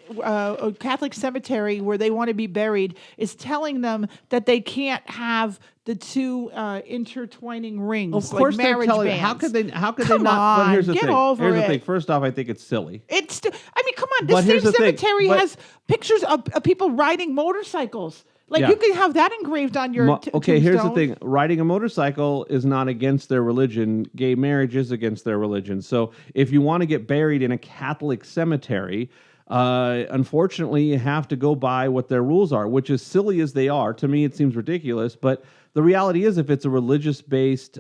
S2: Catholic cemetery where they want to be buried is telling them that they can't have the two intertwining rings.
S1: Of course,
S2: like marriage
S1: they're telling.
S2: bands.
S1: How could they? How could
S2: Come
S1: they not? But here's the
S2: on, get
S1: thing.
S2: over
S1: Here's
S2: it.
S1: the thing. First off, I think it's silly.
S2: Come on. The
S1: But
S2: same
S1: here's the thing,
S2: cemetery
S1: but-
S2: has pictures of people riding motorcycles. Like
S1: Yeah.
S2: you can have that engraved on your.
S1: Okay, here's the
S2: tombstone.
S1: thing. Riding a motorcycle is not against their religion. Gay marriage is against their religion. So if you want to get buried in a Catholic cemetery, Unfortunately, you have to go by what their rules are, which is silly as they are. To me, it seems ridiculous, but the reality is if it's a religious-based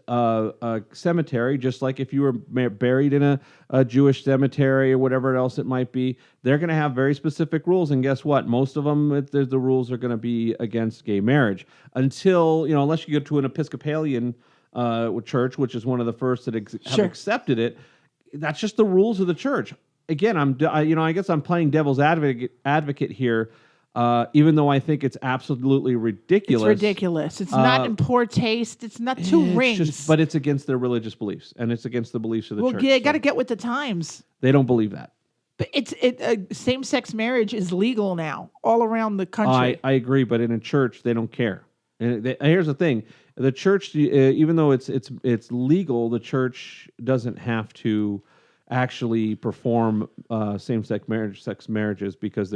S1: cemetery, just like if you were buried in a Jewish cemetery or whatever else it might be, they're going to have very specific rules. And guess what? Most of them, the rules are going to be against gay marriage until, unless you go to an Episcopalian church, which is one of the first that have accepted it. That's just the rules of the church. Again, I guess I'm playing devil's advocate here. Even though I think it's absolutely ridiculous.
S2: It's ridiculous. It's not in poor taste. It's not two rings.
S1: But it's against their religious beliefs, and it's against the beliefs of the church.
S2: Well, you got to get with the times.
S1: They don't believe that.
S2: But same-sex marriage is legal now all around the country.
S1: I agree, but in a church, they don't care. And here's the thing: the church, even though it's legal, the church doesn't have to actually perform same-sex marriages because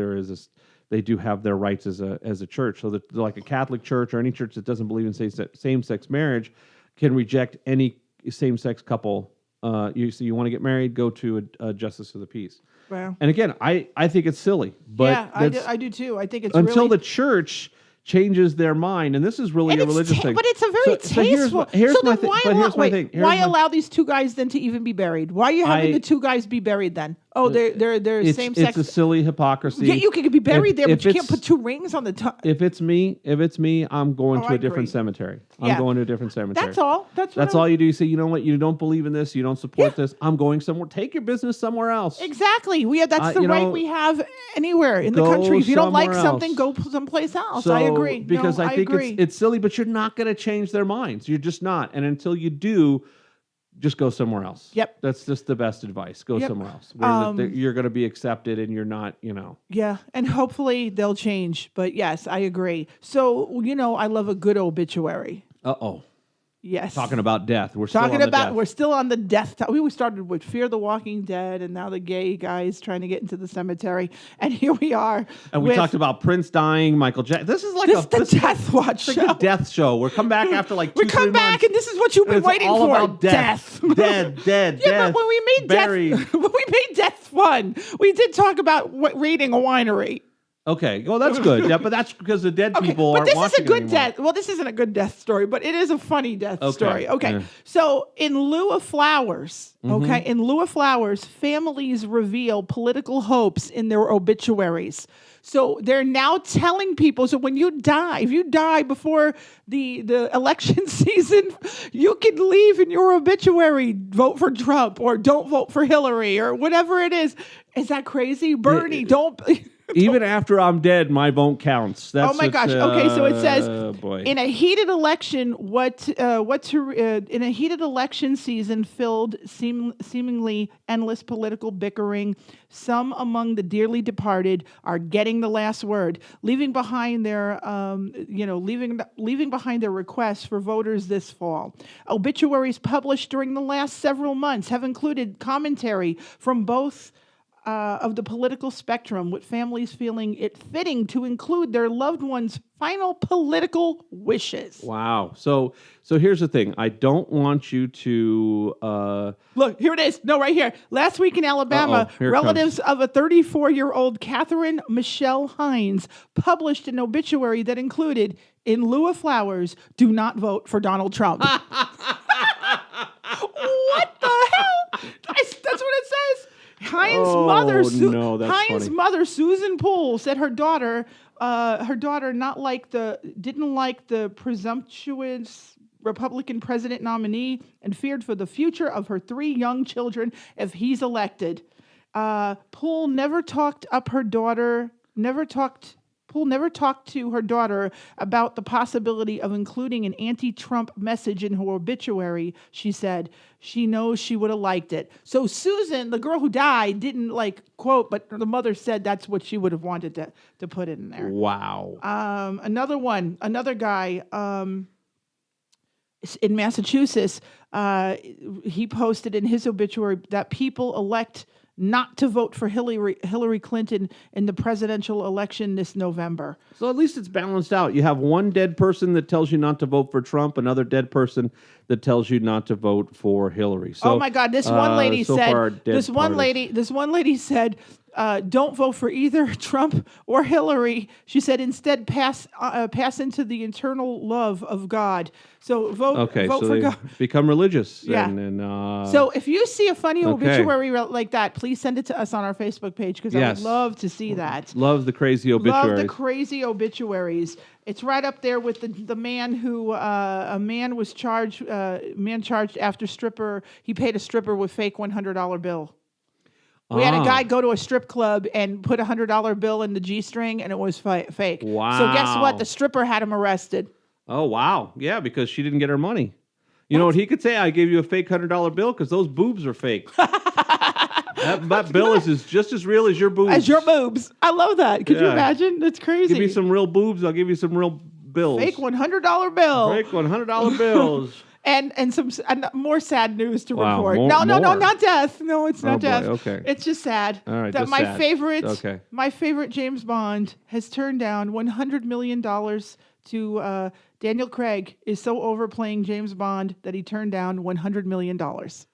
S1: they do have their rights as a church. So that like a Catholic church or any church that doesn't believe in same-sex marriage can reject any same-sex couple. You want to get married, go to a justice of the peace.
S2: Wow.
S1: And again, I think it's silly. But
S2: yeah, I do too. I think it's
S1: until the church changes their mind, and this is really a religious thing.
S2: But it's a very tasteful.
S1: Here's my thing.
S2: Why allow these two guys then to even be buried? Why are you having the two guys be buried then? Oh, they're same sex.
S1: It's a silly hypocrisy.
S2: Yeah, you could be buried there, but you can't put two rings on the top.
S1: If it's me, I'm going to a different cemetery. I'm going to a different cemetery.
S2: That's all. That's
S1: all you do. You say, you know what? You don't believe in this. You don't support this. I'm going somewhere. Take your business somewhere else.
S2: Exactly. That's the right we have anywhere in the country. If you don't like something, go someplace else.
S1: So,
S2: I agree.
S1: Because I think it's silly, but you're not going to change their minds. You're just not. And until you do, just go somewhere else.
S2: Yep.
S1: That's just the best advice. Go somewhere else where you're going to be accepted and you're not,
S2: Yeah. And hopefully they'll change. But yes, I agree. So, I love a good obituary.
S1: Uh-oh.
S2: Yes.
S1: Talking about death. We're
S2: still on the death. We started with Fear the Walking Dead, and now the gay guys trying to get into the cemetery. And here we are.
S1: And we talked about Prince dying, Michael Jackson. This is like
S2: the Death Watch show.
S1: It's like a death show. We're come back after like 2-3 months.
S2: We come back, and this is what you've been waiting
S1: all
S2: for.
S1: About death. Dead.
S2: Yeah, but when we made death fun, we did talk about raiding a winery.
S1: Okay, well that's good. Yeah, but that's because the dead people aren't watching. But this is a good
S2: death. Well, this isn't a good death story, but it is a funny death story. Okay, so in lieu of flowers, families reveal political hopes in their obituaries. So they're now telling people. So when you die, if you die before the election season, you can leave in your obituary, vote for Trump or don't vote for Hillary or whatever it is. Is that crazy, Bernie? Don't.
S1: Even after I'm dead, my vote counts.
S2: Oh my gosh! Okay, so it says in a heated election, in a heated election season filled seemingly endless political bickering, some among the dearly departed are getting the last word, leaving behind their leaving behind their requests for voters this fall. Obituaries published during the last several months have included commentary from both of the political spectrum, with families feeling it fitting to include their loved ones' final political wishes.
S1: Wow. So here's the thing. I don't want you to...
S2: Look, here it is. No, right here. Last week in Alabama, relatives of a 34-year-old Catherine Michelle Hines published an obituary that included, in lieu of flowers, do not vote for Donald Trump. What the hell? That's what it says. Hines' mother, Susan Poole, said her daughter didn't like the presumptuous Republican president nominee and feared for the future of her 3 young children if he's elected. Poole never talked to her daughter about the possibility of including an anti-Trump message in her obituary. She said she knows she would have liked it. So Susan, the girl who died, didn't quote, but the mother said that's what she would have wanted to put in there.
S1: Wow.
S2: Another guy in Massachusetts, he posted in his obituary that people elect not to vote for Hillary Clinton in the presidential election this November.
S1: So at least it's balanced out. You have one dead person that tells you not to vote for Trump, another dead person that tells you not to vote for Hillary. So,
S2: oh my God, this one lady said, don't vote for either Trump or Hillary. She said instead pass into the eternal love of God. So vote
S1: so
S2: for
S1: they
S2: God.
S1: become religious.
S2: Yeah.
S1: And
S2: So if you see a funny obituary like that, please send it to us on our Facebook page because I would love to see that.
S1: Love the crazy obituaries.
S2: Love the crazy obituaries. It's right up there with the man who a man was charged. Man charged after stripper. He paid a stripper with fake $100 bill. We had a guy go to a strip club and put $100 bill in the G-string, and it was fake.
S1: Wow.
S2: So guess what? The stripper had him arrested.
S1: Oh, wow. Yeah, because she didn't get her money. You know what he could say? I gave you a fake $100 bill because those boobs are fake. that bill is just as real as your boobs.
S2: As your boobs. I love that. Could you imagine? That's crazy.
S1: Give me some real boobs. I'll give you some real bills.
S2: Fake $100 bill.
S1: Fake $100 bills.
S2: And some more sad news to
S1: Wow,
S2: report.
S1: more-
S2: No,
S1: more.
S2: not death. No, it's not
S1: boy,
S2: death.
S1: okay.
S2: It's just sad.
S1: All right,
S2: that
S1: just
S2: my
S1: sad.
S2: favorite,
S1: Okay.
S2: my favorite James Bond has turned down $100 million to Daniel Craig is so overplaying James Bond that he turned down $100 million.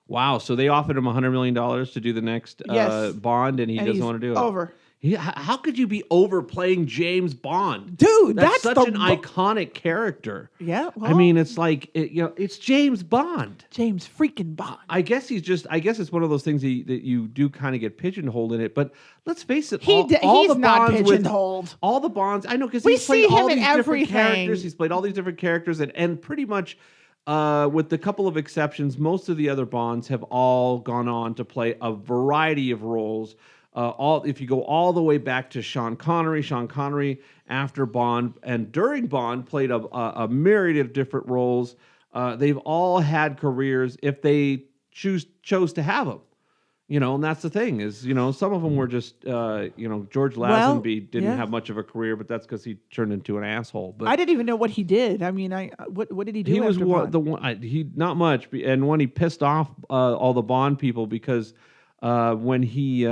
S1: Wow. So they offered him $100 million to do the next
S2: Yes.
S1: Bond, and he doesn't
S2: he's
S1: want to do it.
S2: over.
S1: How could you be overplaying James Bond?
S2: Dude,
S1: That's
S2: that's
S1: such
S2: the
S1: an iconic character.
S2: Yeah,
S1: I
S2: well-
S1: mean, it's like it's James Bond.
S2: James freaking Bond.
S1: I guess it's one of those things that you do kind of get pigeonholed in it. But let's face it,
S2: He's
S1: all the
S2: not
S1: Bonds with-
S2: pigeonholed.
S1: all the Bonds, I know, because
S2: We
S1: he's played
S2: see
S1: all
S2: him in
S1: these different
S2: everything.
S1: characters. He's played all these different characters, and pretty much, with a couple of exceptions, most of the other Bonds have all gone on to play a variety of roles. If you go all the way back to Sean Connery after Bond and during Bond played a myriad of different roles. They've all had careers if they chose to have them. And that's the thing is, some of them were just, George Lazenby didn't have much of a career, but that's because he turned into an asshole. But
S2: I didn't even know what he did. I mean, what did he do?
S1: he was
S2: after Bond?
S1: he not much, and when he pissed off all the Bond people because when he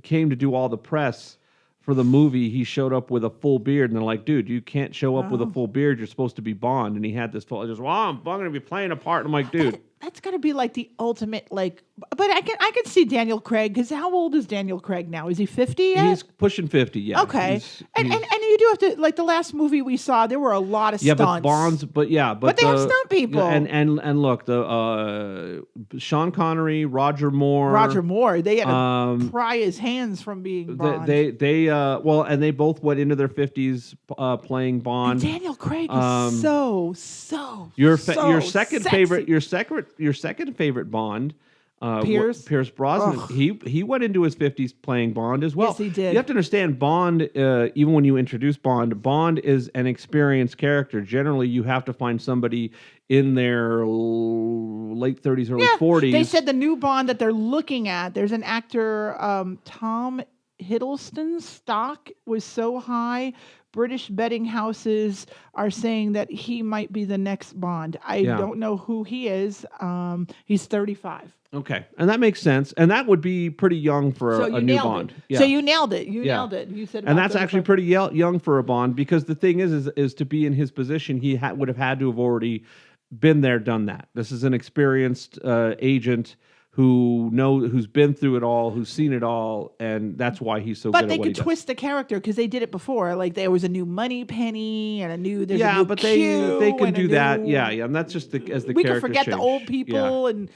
S1: came to do all the press for the movie, he showed up with a full beard, and they're like, "Dude, you can't show up with a full beard. You're supposed to be Bond." And he had this full. I'm going to be playing a part. And I'm like, dude.
S2: That's got to be like the ultimate, like. But I can see Daniel Craig because how old is Daniel Craig now? Is he 50 yet?
S1: He's pushing 50. Yeah.
S2: Okay. And you do have to, like, the last movie we saw, there were a lot of stunts.
S1: Yeah, but Bonds, but they
S2: have stunt people.
S1: And look, the Sean Connery, Roger Moore,
S2: they had to pry his hands from being Bond.
S1: And they both went into their 50s playing Bond.
S2: And Daniel Craig is so
S1: your second
S2: sexy.
S1: favorite, your second favorite Bond. Pierce Brosnan.
S2: Ugh.
S1: He went into his 50s playing Bond as well.
S2: Yes, he did.
S1: You have to understand Bond. Even when you introduce Bond is an experienced character. Generally, you have to find somebody in their late 30s, early 40s.
S2: They said the new Bond that they're looking at. There's an actor, Tom Hiddleston's stock was so high. British betting houses are saying that he might be the next Bond. I don't know who he is. He's 35.
S1: Okay, and that makes sense, and that would be pretty young for a new Bond.
S2: Yeah. So you nailed it. You nailed it. You said,
S1: and that's actually pretty young for a Bond because the thing is to be in his position, he would have had to have already been there, done that. This is an experienced agent who's been through it all, who's seen it all, and that's why he's so good at what he does.
S2: But they could twist the character because they did it before. Like there was a new Moneypenny and a new Q.
S1: They can do that. Yeah, and that's just as the
S2: we
S1: characters
S2: can forget
S1: change.
S2: the old people and.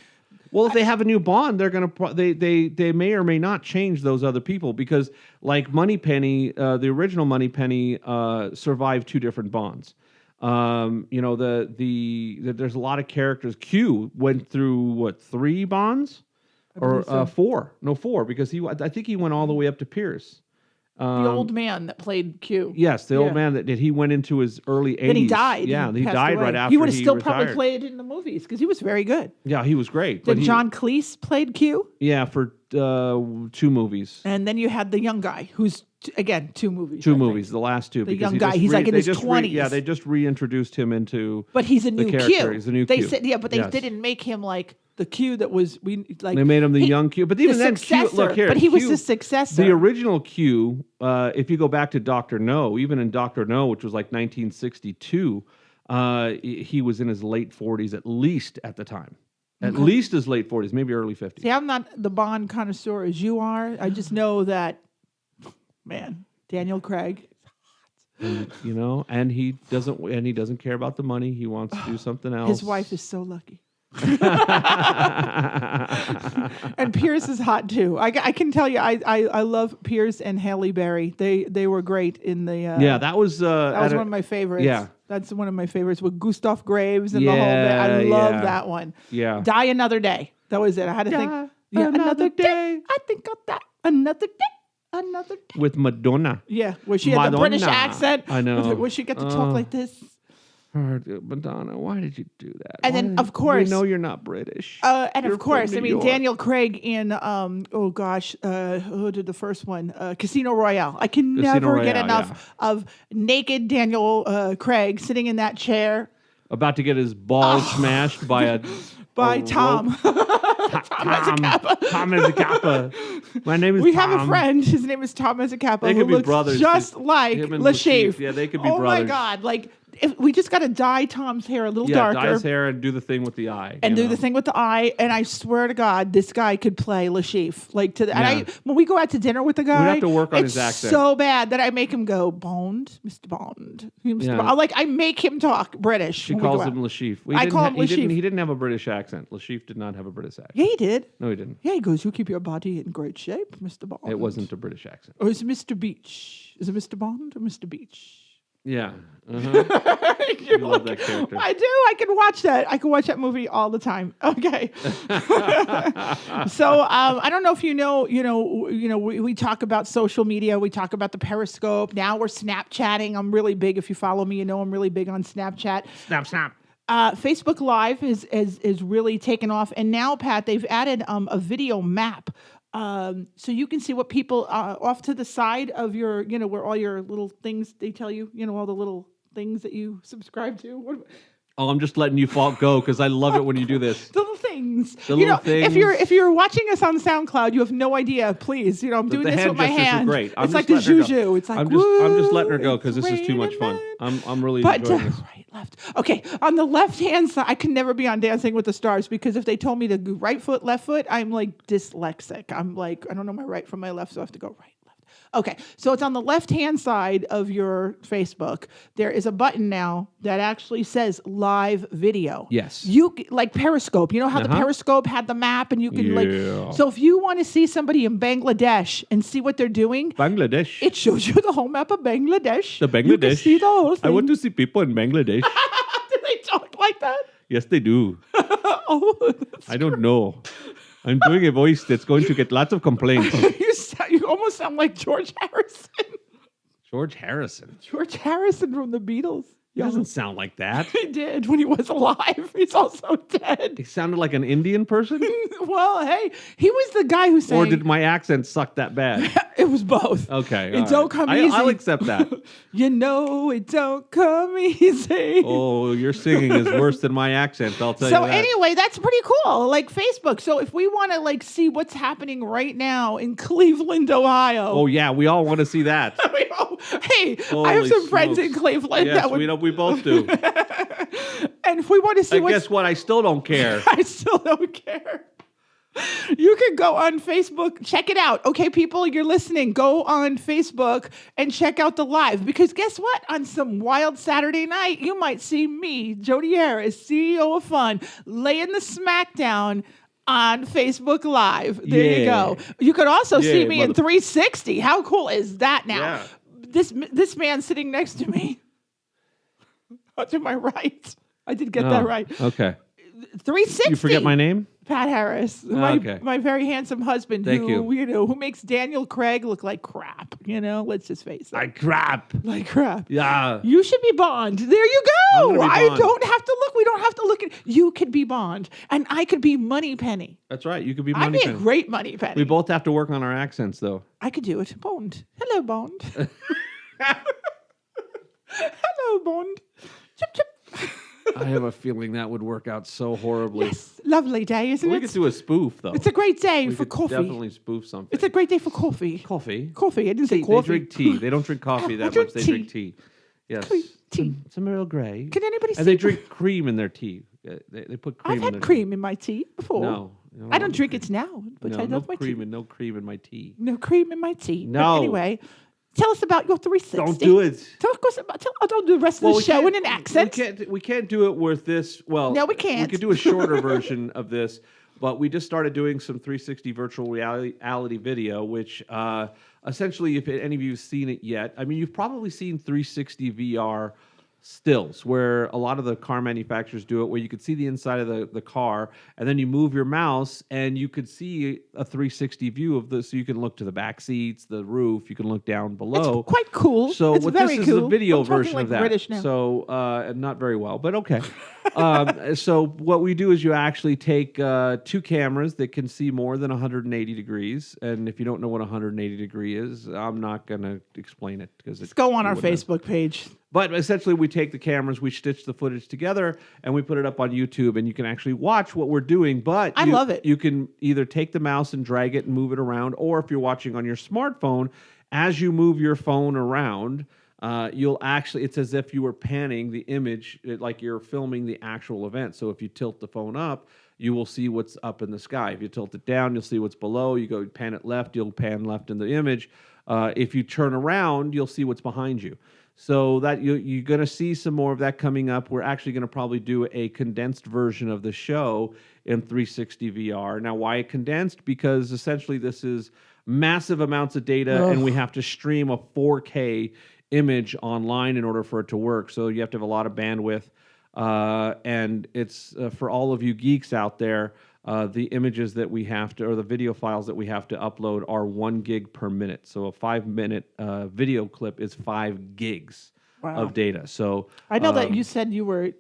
S1: Well, if they have a new Bond, they're gonna they may or may not change those other people because like Moneypenny, the original Moneypenny survived two different Bonds. There's a lot of characters. Q went through 3 Bonds or 4? No, 4 because I think he went all the way up to Pierce.
S2: The old man that played Q.
S1: Yes, the old man that he went into his early 80s.
S2: Then he died.
S1: Yeah, he died right after
S2: he would have still
S1: retired.
S2: probably played in the movies because he was very good.
S1: Yeah, he was great.
S2: Then John Cleese played Q?
S1: Yeah, for 2 movies.
S2: And then you had the young guy who's, again, 2 movies.
S1: 2 movies, the last 2.
S2: The young guy, he's like in his 20s.
S1: They just reintroduced him into
S2: But he's a new
S1: character.
S2: Q.
S1: He's a new
S2: they
S1: Q.
S2: Said, but they didn't make him like the Q that was
S1: They made him the young Q, but even then, Q. Look here,
S2: but he was
S1: Q,
S2: the successor.
S1: The original Q. If you go back to Dr. No, even in Dr. No, which was like 1962, he was in his late 40s at least at the time. At least his late 40s, maybe early 50s.
S2: See, I'm not the Bond connoisseur as you are. I just know that Man, Daniel Craig.
S1: And, and he doesn't care about the money. He wants to do something else.
S2: His wife is so lucky. And Pierce is hot too. I can tell you, I love Pierce and Halle Berry. They were great in the.
S1: That was
S2: one of my favorites.
S1: Yeah,
S2: that's one of my favorites with Gustav Graves and the whole bit. I love that one.
S1: Yeah,
S2: Die Another Day. That was it. I had to think.
S1: Yeah, another day.
S2: I think of that. Another day. Another day.
S1: With Madonna.
S2: Yeah, where she had the British accent.
S1: I know.
S2: Where she got to talk like this.
S1: Madonna, why did you do that?
S2: And then, of course,
S1: we know you're not British.
S2: And
S1: you're
S2: of course,
S1: from New York.
S2: Daniel Craig in who did the first one? Casino Royale. I can never get enough of naked Daniel Craig sitting in that chair,
S1: about to get his balls smashed by
S2: Tom.
S1: Tom Azzacapa. My name is
S2: We
S1: Tom.
S2: have a friend. His name is Tom Azzacapa.
S1: They
S2: who
S1: could be
S2: looks
S1: brothers.
S2: just like Lashif.
S1: Yeah, they could be
S2: brothers. Oh my
S1: brothers.
S2: God! If we just got to dye Tom's hair a little darker.
S1: Dye his hair and do the thing with the eye.
S2: And do the thing with the eye. And I swear to God, this guy could play Lashif. And when we go out to dinner with the guy,
S1: we have to work on his accent.
S2: It's so bad that I make him go, Bond, Mr. Bond. Mr. Bond. I make him talk British.
S1: She calls him Lashif.
S2: I call him Lashif.
S1: He didn't have a British accent. Lashif did not have a British accent.
S2: Yeah, he did.
S1: No, he didn't.
S2: Yeah, he goes, you keep your body in great shape, Mr. Bond.
S1: It wasn't a British accent.
S2: Or is it Mr. Beach? Is it Mr. Bond or Mr. Beach?
S1: Yeah. You love that character.
S2: I do. I can watch that. I can watch that movie all the time. Okay. So I don't know if we talk about social media. We talk about the Periscope. Now we're Snapchatting. I'm really big. If you follow me, I'm really big on Snapchat.
S1: Snap.
S2: Facebook Live is really taken off. And now, Pat, they've added a video map. So you can see what people off to the side of your, where all your little things they tell you, all the little things that you subscribe to.
S1: Oh, I'm just letting you go because I love it when you do this.
S2: The little things.
S1: The little things.
S2: If you're watching us on SoundCloud, you have no idea. Please, I'm doing this with my hand.
S1: Great.
S2: It's like the juju. It's like
S1: I'm just letting her go because this is too much fun. I'm really enjoying this.
S2: Right, left. Okay, on the left hand side, I can never be on Dancing with the Stars because if they told me to go right foot, left foot, I'm like dyslexic. I'm like I don't know my right from my left, so I have to go right. Okay, so it's on the left-hand side of your Facebook. There is a button now that actually says live video.
S1: Yes.
S2: Like Periscope. You know how the Periscope had the map and you can So if you want to see somebody in Bangladesh and see what they're doing.
S1: Bangladesh.
S2: It shows you the whole map of Bangladesh.
S1: The Bangladesh.
S2: You can see the whole thing.
S1: I want to see people in Bangladesh.
S2: Do they talk like that?
S1: Yes, they do. I don't know. I'm doing a voice that's going to get lots of complaints.
S2: You almost sound like George Harrison.
S1: George Harrison?
S2: George Harrison from the Beatles.
S1: He doesn't sound like that.
S2: He did when he was alive. He's also dead.
S1: He sounded like an Indian person?
S2: Well, hey, he was the guy who sang...
S1: Or did my accent suck that bad?
S2: It was both.
S1: Okay.
S2: It don't come easy.
S1: I'll accept that.
S2: It don't come easy.
S1: Oh, your singing is worse than my accent, I'll tell you that.
S2: So anyway, that's pretty cool. Like Facebook. So if we want to see what's happening right now in Cleveland, Ohio.
S1: Oh, yeah. We all want to see that.
S2: Hey, I have some friends in Cleveland.
S1: Yes, we both do.
S2: And if we want to see
S1: guess what? I still don't care.
S2: I still don't care. You can go on Facebook, check it out. Okay, people, you're listening. Go on Facebook and check out the live. Because guess what? On some wild Saturday night, you might see me, Jodi Harris, CEO of Fun, laying the smackdown on Facebook Live. There you go. You could also see me in 360. How cool is that now?
S1: Yeah.
S2: This man sitting next to me, to my right. I did get that right.
S1: Okay.
S2: 360.
S1: You forget my name?
S2: Pat Harris, my very handsome husband, who makes Daniel Craig look like crap. Let's just face it.
S1: Like crap. Yeah.
S2: You should be Bond. There you go. I don't have to look. We don't have to look at. You could be Bond, and I could be Moneypenny.
S1: That's right. You could be Moneypenny.
S2: I'd be a great Moneypenny.
S1: We both have to work on our accents, though.
S2: I could do it. Bond. Hello, Bond. Hello, Bond. Chip, chip.
S1: I have a feeling that would work out so horribly.
S2: Yes, lovely day, isn't it?
S1: We could do a spoof, though.
S2: It's a great day
S1: we
S2: for
S1: could
S2: coffee.
S1: Definitely spoof something.
S2: It's a great day for coffee.
S1: Coffee?
S2: Coffee. I didn't say coffee.
S1: They drink tea. They don't drink coffee that much. They drink tea. Yes.
S2: Tea.
S1: Some Earl Grey.
S2: Can anybody see?
S1: And they drink cream in their tea. They put cream in their tea.
S2: I've had cream in my tea before.
S1: No.
S2: I don't drink it now, but I love my tea.
S1: No cream in my tea.
S2: No cream in my tea.
S1: No.
S2: But anyway, Tell us about your 360.
S1: Don't do it.
S2: Don't do the rest of the show in an accent.
S1: We can't do it with this. Well,
S2: no, we can't.
S1: We could do a shorter version of this, but we just started doing some 360 virtual reality video, which essentially, if any of you have seen it yet, I mean, you've probably seen 360 VR stills where a lot of the car manufacturers do it, where you could see the inside of the car, and then you move your mouse and you could see a 360 view of this. So you can look to the back seats, the roof, you can look down below.
S2: It's quite cool.
S1: So
S2: it's
S1: what
S2: very
S1: this
S2: cool.
S1: is a video
S2: I'm talking
S1: version
S2: like
S1: of that.
S2: British now.
S1: So not very well, but okay. So what we do is you actually take two cameras that can see more than 180 degrees. And if you don't know what 180 degree is, I'm not going to explain it because
S2: let's go on our Facebook page.
S1: But essentially, we take the cameras, we stitch the footage together, and we put it up on YouTube, and you can actually watch what we're doing. But
S2: I love it.
S1: You can either take the mouse and drag it and move it around, or if you're watching on your smartphone, as you move your phone around, you'll actually, it's as if you were panning the image, like you're filming the actual event. So if you tilt the phone up, you will see what's up in the sky. If you tilt it down, you'll see what's below. You go pan it left, you'll pan left in the image. If you turn around, you'll see what's behind you. So that you're going to see some more of that coming up. We're actually going to probably do a condensed version of the show in 360 VR. Now, why condensed? Because essentially this is massive amounts of data, and we have to stream a 4K image online in order for it to work. So you have to have a lot of bandwidth. And it's for all of you geeks out there, the images that we have to, or the video files that we have to upload are 1 gig per minute. So a 5-minute video clip is 5 gigs of data. So
S2: I know that you said you were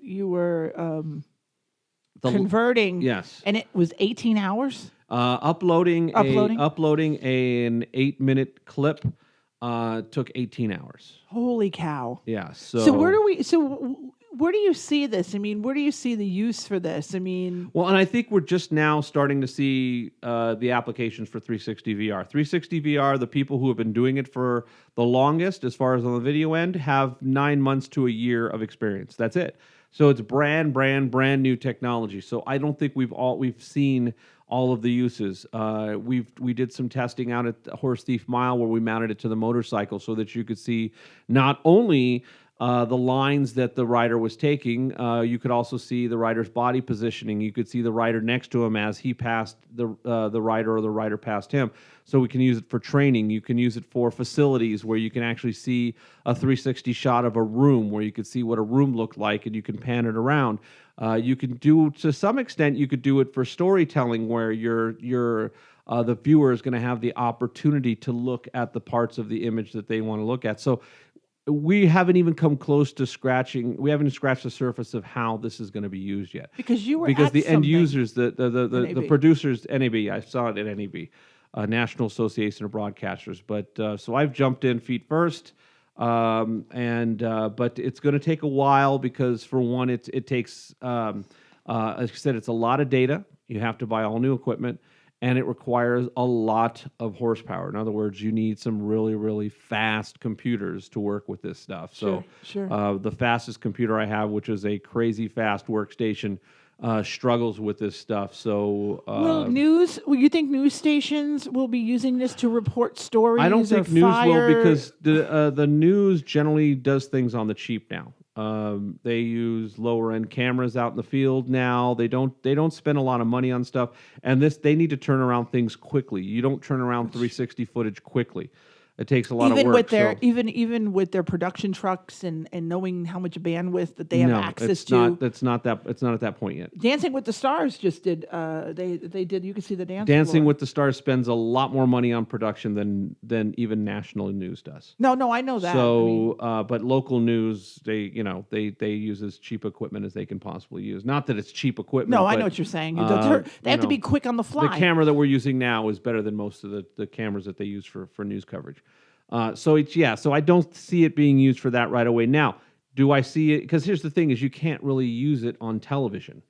S2: converting.
S1: Yes.
S2: And it was 18 hours?
S1: Uploading an 8-minute clip took 18 hours.
S2: Holy cow.
S1: Yeah.
S2: So where do you see this? I mean, where do you see the use for this? I mean...
S1: Well, and I think we're just now starting to see the applications for 360 VR. 360 VR, the people who have been doing it for the longest, as far as on the video end, have 9 months to a year of experience. That's it. So it's brand new technology. So I don't think we've seen all of the uses. We did some testing out at Horse Thief Mile where we mounted it to the motorcycle so that you could see not only the lines that the rider was taking, you could also see the rider's body positioning. You could see the rider next to him as he passed the rider, or the rider passed him. So we can use it for training. You can use it for facilities where you can actually see a 360 shot of a room, where you could see what a room looked like, and you can pan it around. You can do, to some extent, you could do it for storytelling, where the viewer is going to have the opportunity to look at the parts of the image that they want to look at. So we haven't even come close to we haven't scratched the surface of how this is going to be used yet.
S2: Because
S1: the end users, the producers, NAB, I saw it at NAB, National Association of Broadcasters. But so I've jumped in feet first, but it's going to take a while because, for one, it takes, as I said, it's a lot of data. You have to buy all new equipment. And it requires a lot of horsepower. In other words, you need some really, really fast computers to work with this stuff.
S2: Sure.
S1: The fastest computer I have, which is a crazy fast workstation, struggles with this stuff. So,
S2: you think news stations will be using this to report stories?
S1: I don't think
S2: or
S1: news
S2: fire?
S1: will, because the news generally does things on the cheap now. They use lower end cameras out in the field now. They don't spend a lot of money on stuff, and they need to turn around things quickly. You don't turn around 360 footage quickly. It takes a lot of work.
S2: Even with their production trucks and knowing how much bandwidth that they have access to.
S1: It's not at that point yet.
S2: Dancing with the Stars just did. They did. You can see the dance.
S1: Dancing
S2: floor.
S1: with the Stars spends a lot more money on production than even national news does.
S2: No, I know that.
S1: So, but local news, they use as cheap equipment as they can possibly use. Not that it's cheap equipment.
S2: No, I know what you're saying. They have to be quick on the fly.
S1: The camera that we're using now is better than most of the cameras that they use for news coverage. So I don't see it being used for that right away. Now, do I see it? Because here's the thing: is you can't really use it on television.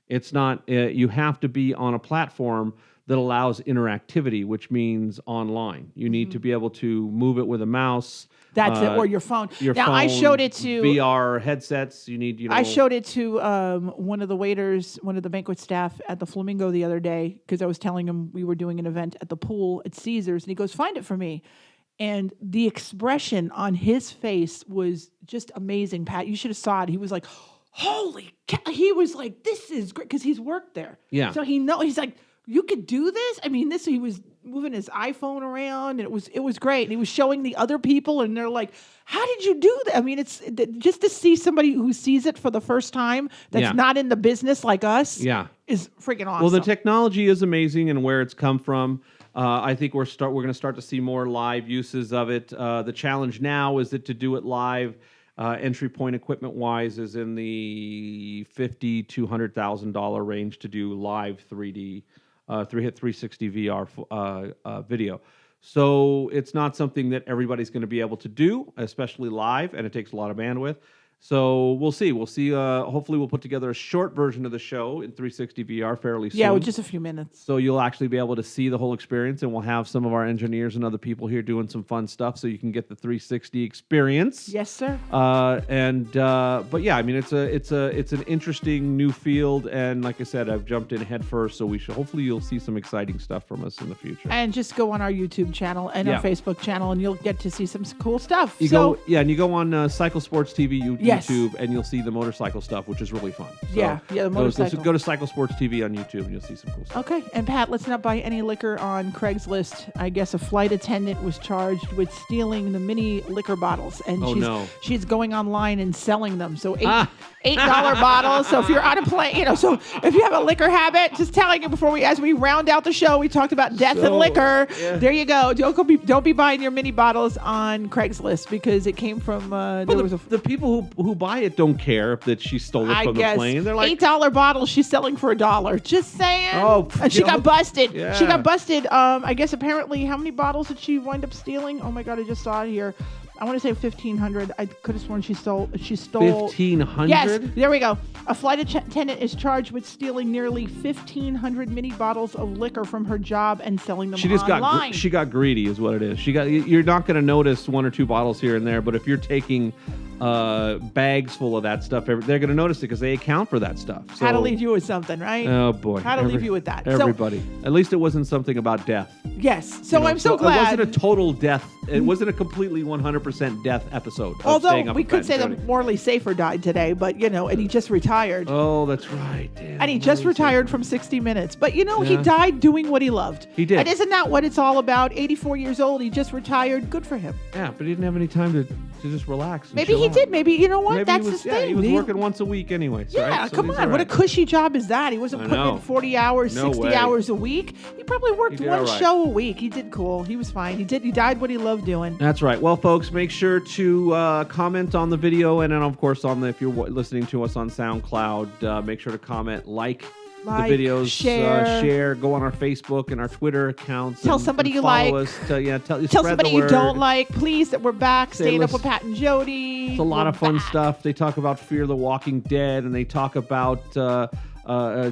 S1: It's not. You have to be on a platform that allows interactivity, which means online. You need to be able to move it with a mouse.
S2: That's it, or your phone.
S1: Phone,
S2: I showed it to
S1: VR headsets. You need.
S2: I showed it to one of the waiters, one of the banquet staff at the Flamingo the other day, because I was telling him we were doing an event at the pool at Caesars, and he goes, "Find it for me." And the expression on his face was just amazing, Pat. You should have saw it. He was like, holy cow. He was like, this is great, because he's worked there.
S1: Yeah.
S2: So he's like, you could do this? I mean, he was moving his iPhone around, and it was great. And he was showing the other people, and they're like, how did you do that? I mean, it's just to see somebody who sees it for the first time that's not in the business like us is freaking awesome.
S1: Well, the technology is amazing and where it's come from. I think we're going to start to see more live uses of it. The challenge now is that to do it live, entry point equipment wise is in the $50,000 to $100,000 range to do live 3D, 360 VR video. So it's not something that everybody's going to be able to do, especially live, and it takes a lot of bandwidth. So we'll see. Hopefully, we'll put together a short version of the show in 360 VR fairly soon.
S2: Yeah, with just a few minutes.
S1: So you'll actually be able to see the whole experience, and we'll have some of our engineers and other people here doing some fun stuff, so you can get the 360 experience.
S2: Yes, sir.
S1: But yeah, I mean, it's an interesting new field, and like I said, I've jumped in head first. So hopefully you'll see some exciting stuff from us in the future.
S2: And just go on our YouTube channel and our Facebook channel, and you'll get to see some cool stuff.
S1: You go on Cycle Sports TV YouTube, and you'll see the motorcycle stuff, which is really fun. So
S2: the motorcycle.
S1: Go to Cycle Sports TV on YouTube, and you'll see some cool stuff.
S2: Okay, and Pat, let's not buy any liquor on Craigslist. I guess a flight attendant was charged with stealing the mini liquor bottles, and she's going online and selling them. So $8 bottles. So if you're on a plane, so if you have a liquor habit, just telling you before as we round out the show, we talked about death and liquor. Yeah. There you go. Don't be buying your mini bottles on Craigslist, because it came from
S1: the people who buy it don't care that she stole it from the plane. They're like
S2: $8 bottles she's selling for $1. Just saying.
S1: Oh,
S2: and she got busted.
S1: Yeah.
S2: She got busted. I guess apparently, how many bottles did she wind up stealing? Oh my God, I just saw it here. I want to say 1,500. I could have sworn she stole
S1: 1,500.
S2: Yes, there we go. A flight attendant is charged with stealing nearly 1,500 mini bottles of liquor from her job and selling them online.
S1: She got greedy, is what it is. You're not going to notice one or two bottles here and there, but if you're taking bags full of that stuff, they're going to notice it because they account for that stuff. So,
S2: how to leave you with something, right?
S1: Oh boy,
S2: how to leave you with that.
S1: Everybody. At least it wasn't something about death.
S2: Yes. So I'm so glad.
S1: It wasn't a total death. It wasn't a completely 100% death episode.
S2: Although we could say that Morley Safer died today, but and he just retired.
S1: Oh, that's right. Damn,
S2: and he just retired from 60 Minutes. But he died doing what he loved.
S1: He did.
S2: And isn't that what it's all about? 84 years old. He just retired. Good for him.
S1: Yeah, but he didn't have any time to just relax.
S2: Maybe he did. Maybe, you know what?
S1: Maybe
S2: that's his thing.
S1: He was working once a week anyway.
S2: Yeah,
S1: right?
S2: Come on. What a cushy job is that? He wasn't putting in 40 hours, 60 hours a week. He probably worked one show a week. He did cool. He was fine. He died what he loved doing.
S1: That's right. Well, folks, make sure to comment on the video, and then, of course, if you're listening to us on SoundCloud, make sure to comment, like the videos, share, go on our Facebook and our Twitter accounts.
S2: Tell somebody you like.
S1: Follow us.
S2: Tell somebody you don't like. Please, that we're back. Staying up with Pat and Jodi.
S1: It's a lot of fun stuff. They talk about Fear the Walking Dead, and they talk about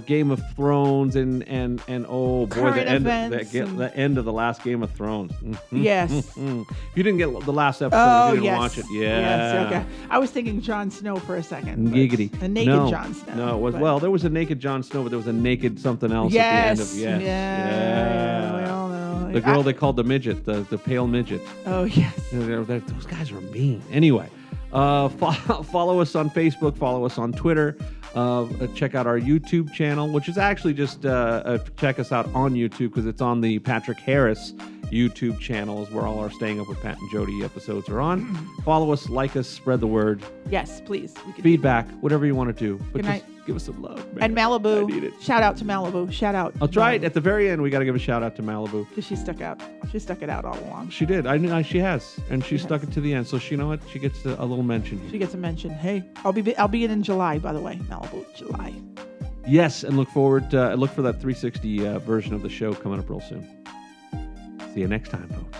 S1: Game of Thrones and oh boy, the end of the last Game of Thrones. Mm-hmm.
S2: Yes.
S1: Mm-hmm. If you didn't get the last episode, you didn't watch it. Yeah.
S2: Yes. Okay. I was thinking Jon Snow for a second.
S1: Giggity.
S2: A naked Jon Snow.
S1: No, it was there was a naked Jon Snow, but there was a naked something else at the end of
S2: Yeah. We all know.
S1: The girl they called the midget, the pale midget.
S2: Oh yes.
S1: Those guys were mean. Anyway. Follow us on Facebook, follow us on Twitter, check out our YouTube channel, which is actually just check us out on YouTube because it's on the Patrick Harris YouTube channel, is where all our Staying Up with Pat and Jodi episodes are on. Follow us, like us, spread the word.
S2: Yes, please.
S1: Feedback, whatever you want to do. But just give us some love, man.
S2: And Malibu.
S1: I need it.
S2: Shout out to Malibu. Shout out.
S1: I'll try it. At the very end, we got to give a shout out to Malibu.
S2: Because she stuck out. She stuck it out all along.
S1: She did. She has. And she stuck it to the end. So you know what? She gets a little mention.
S2: She gets a mention. Hey, I'll be in July, by the way. Malibu, July.
S1: Yes, and look for that 360 version of the show coming up real soon. See you next time, folks.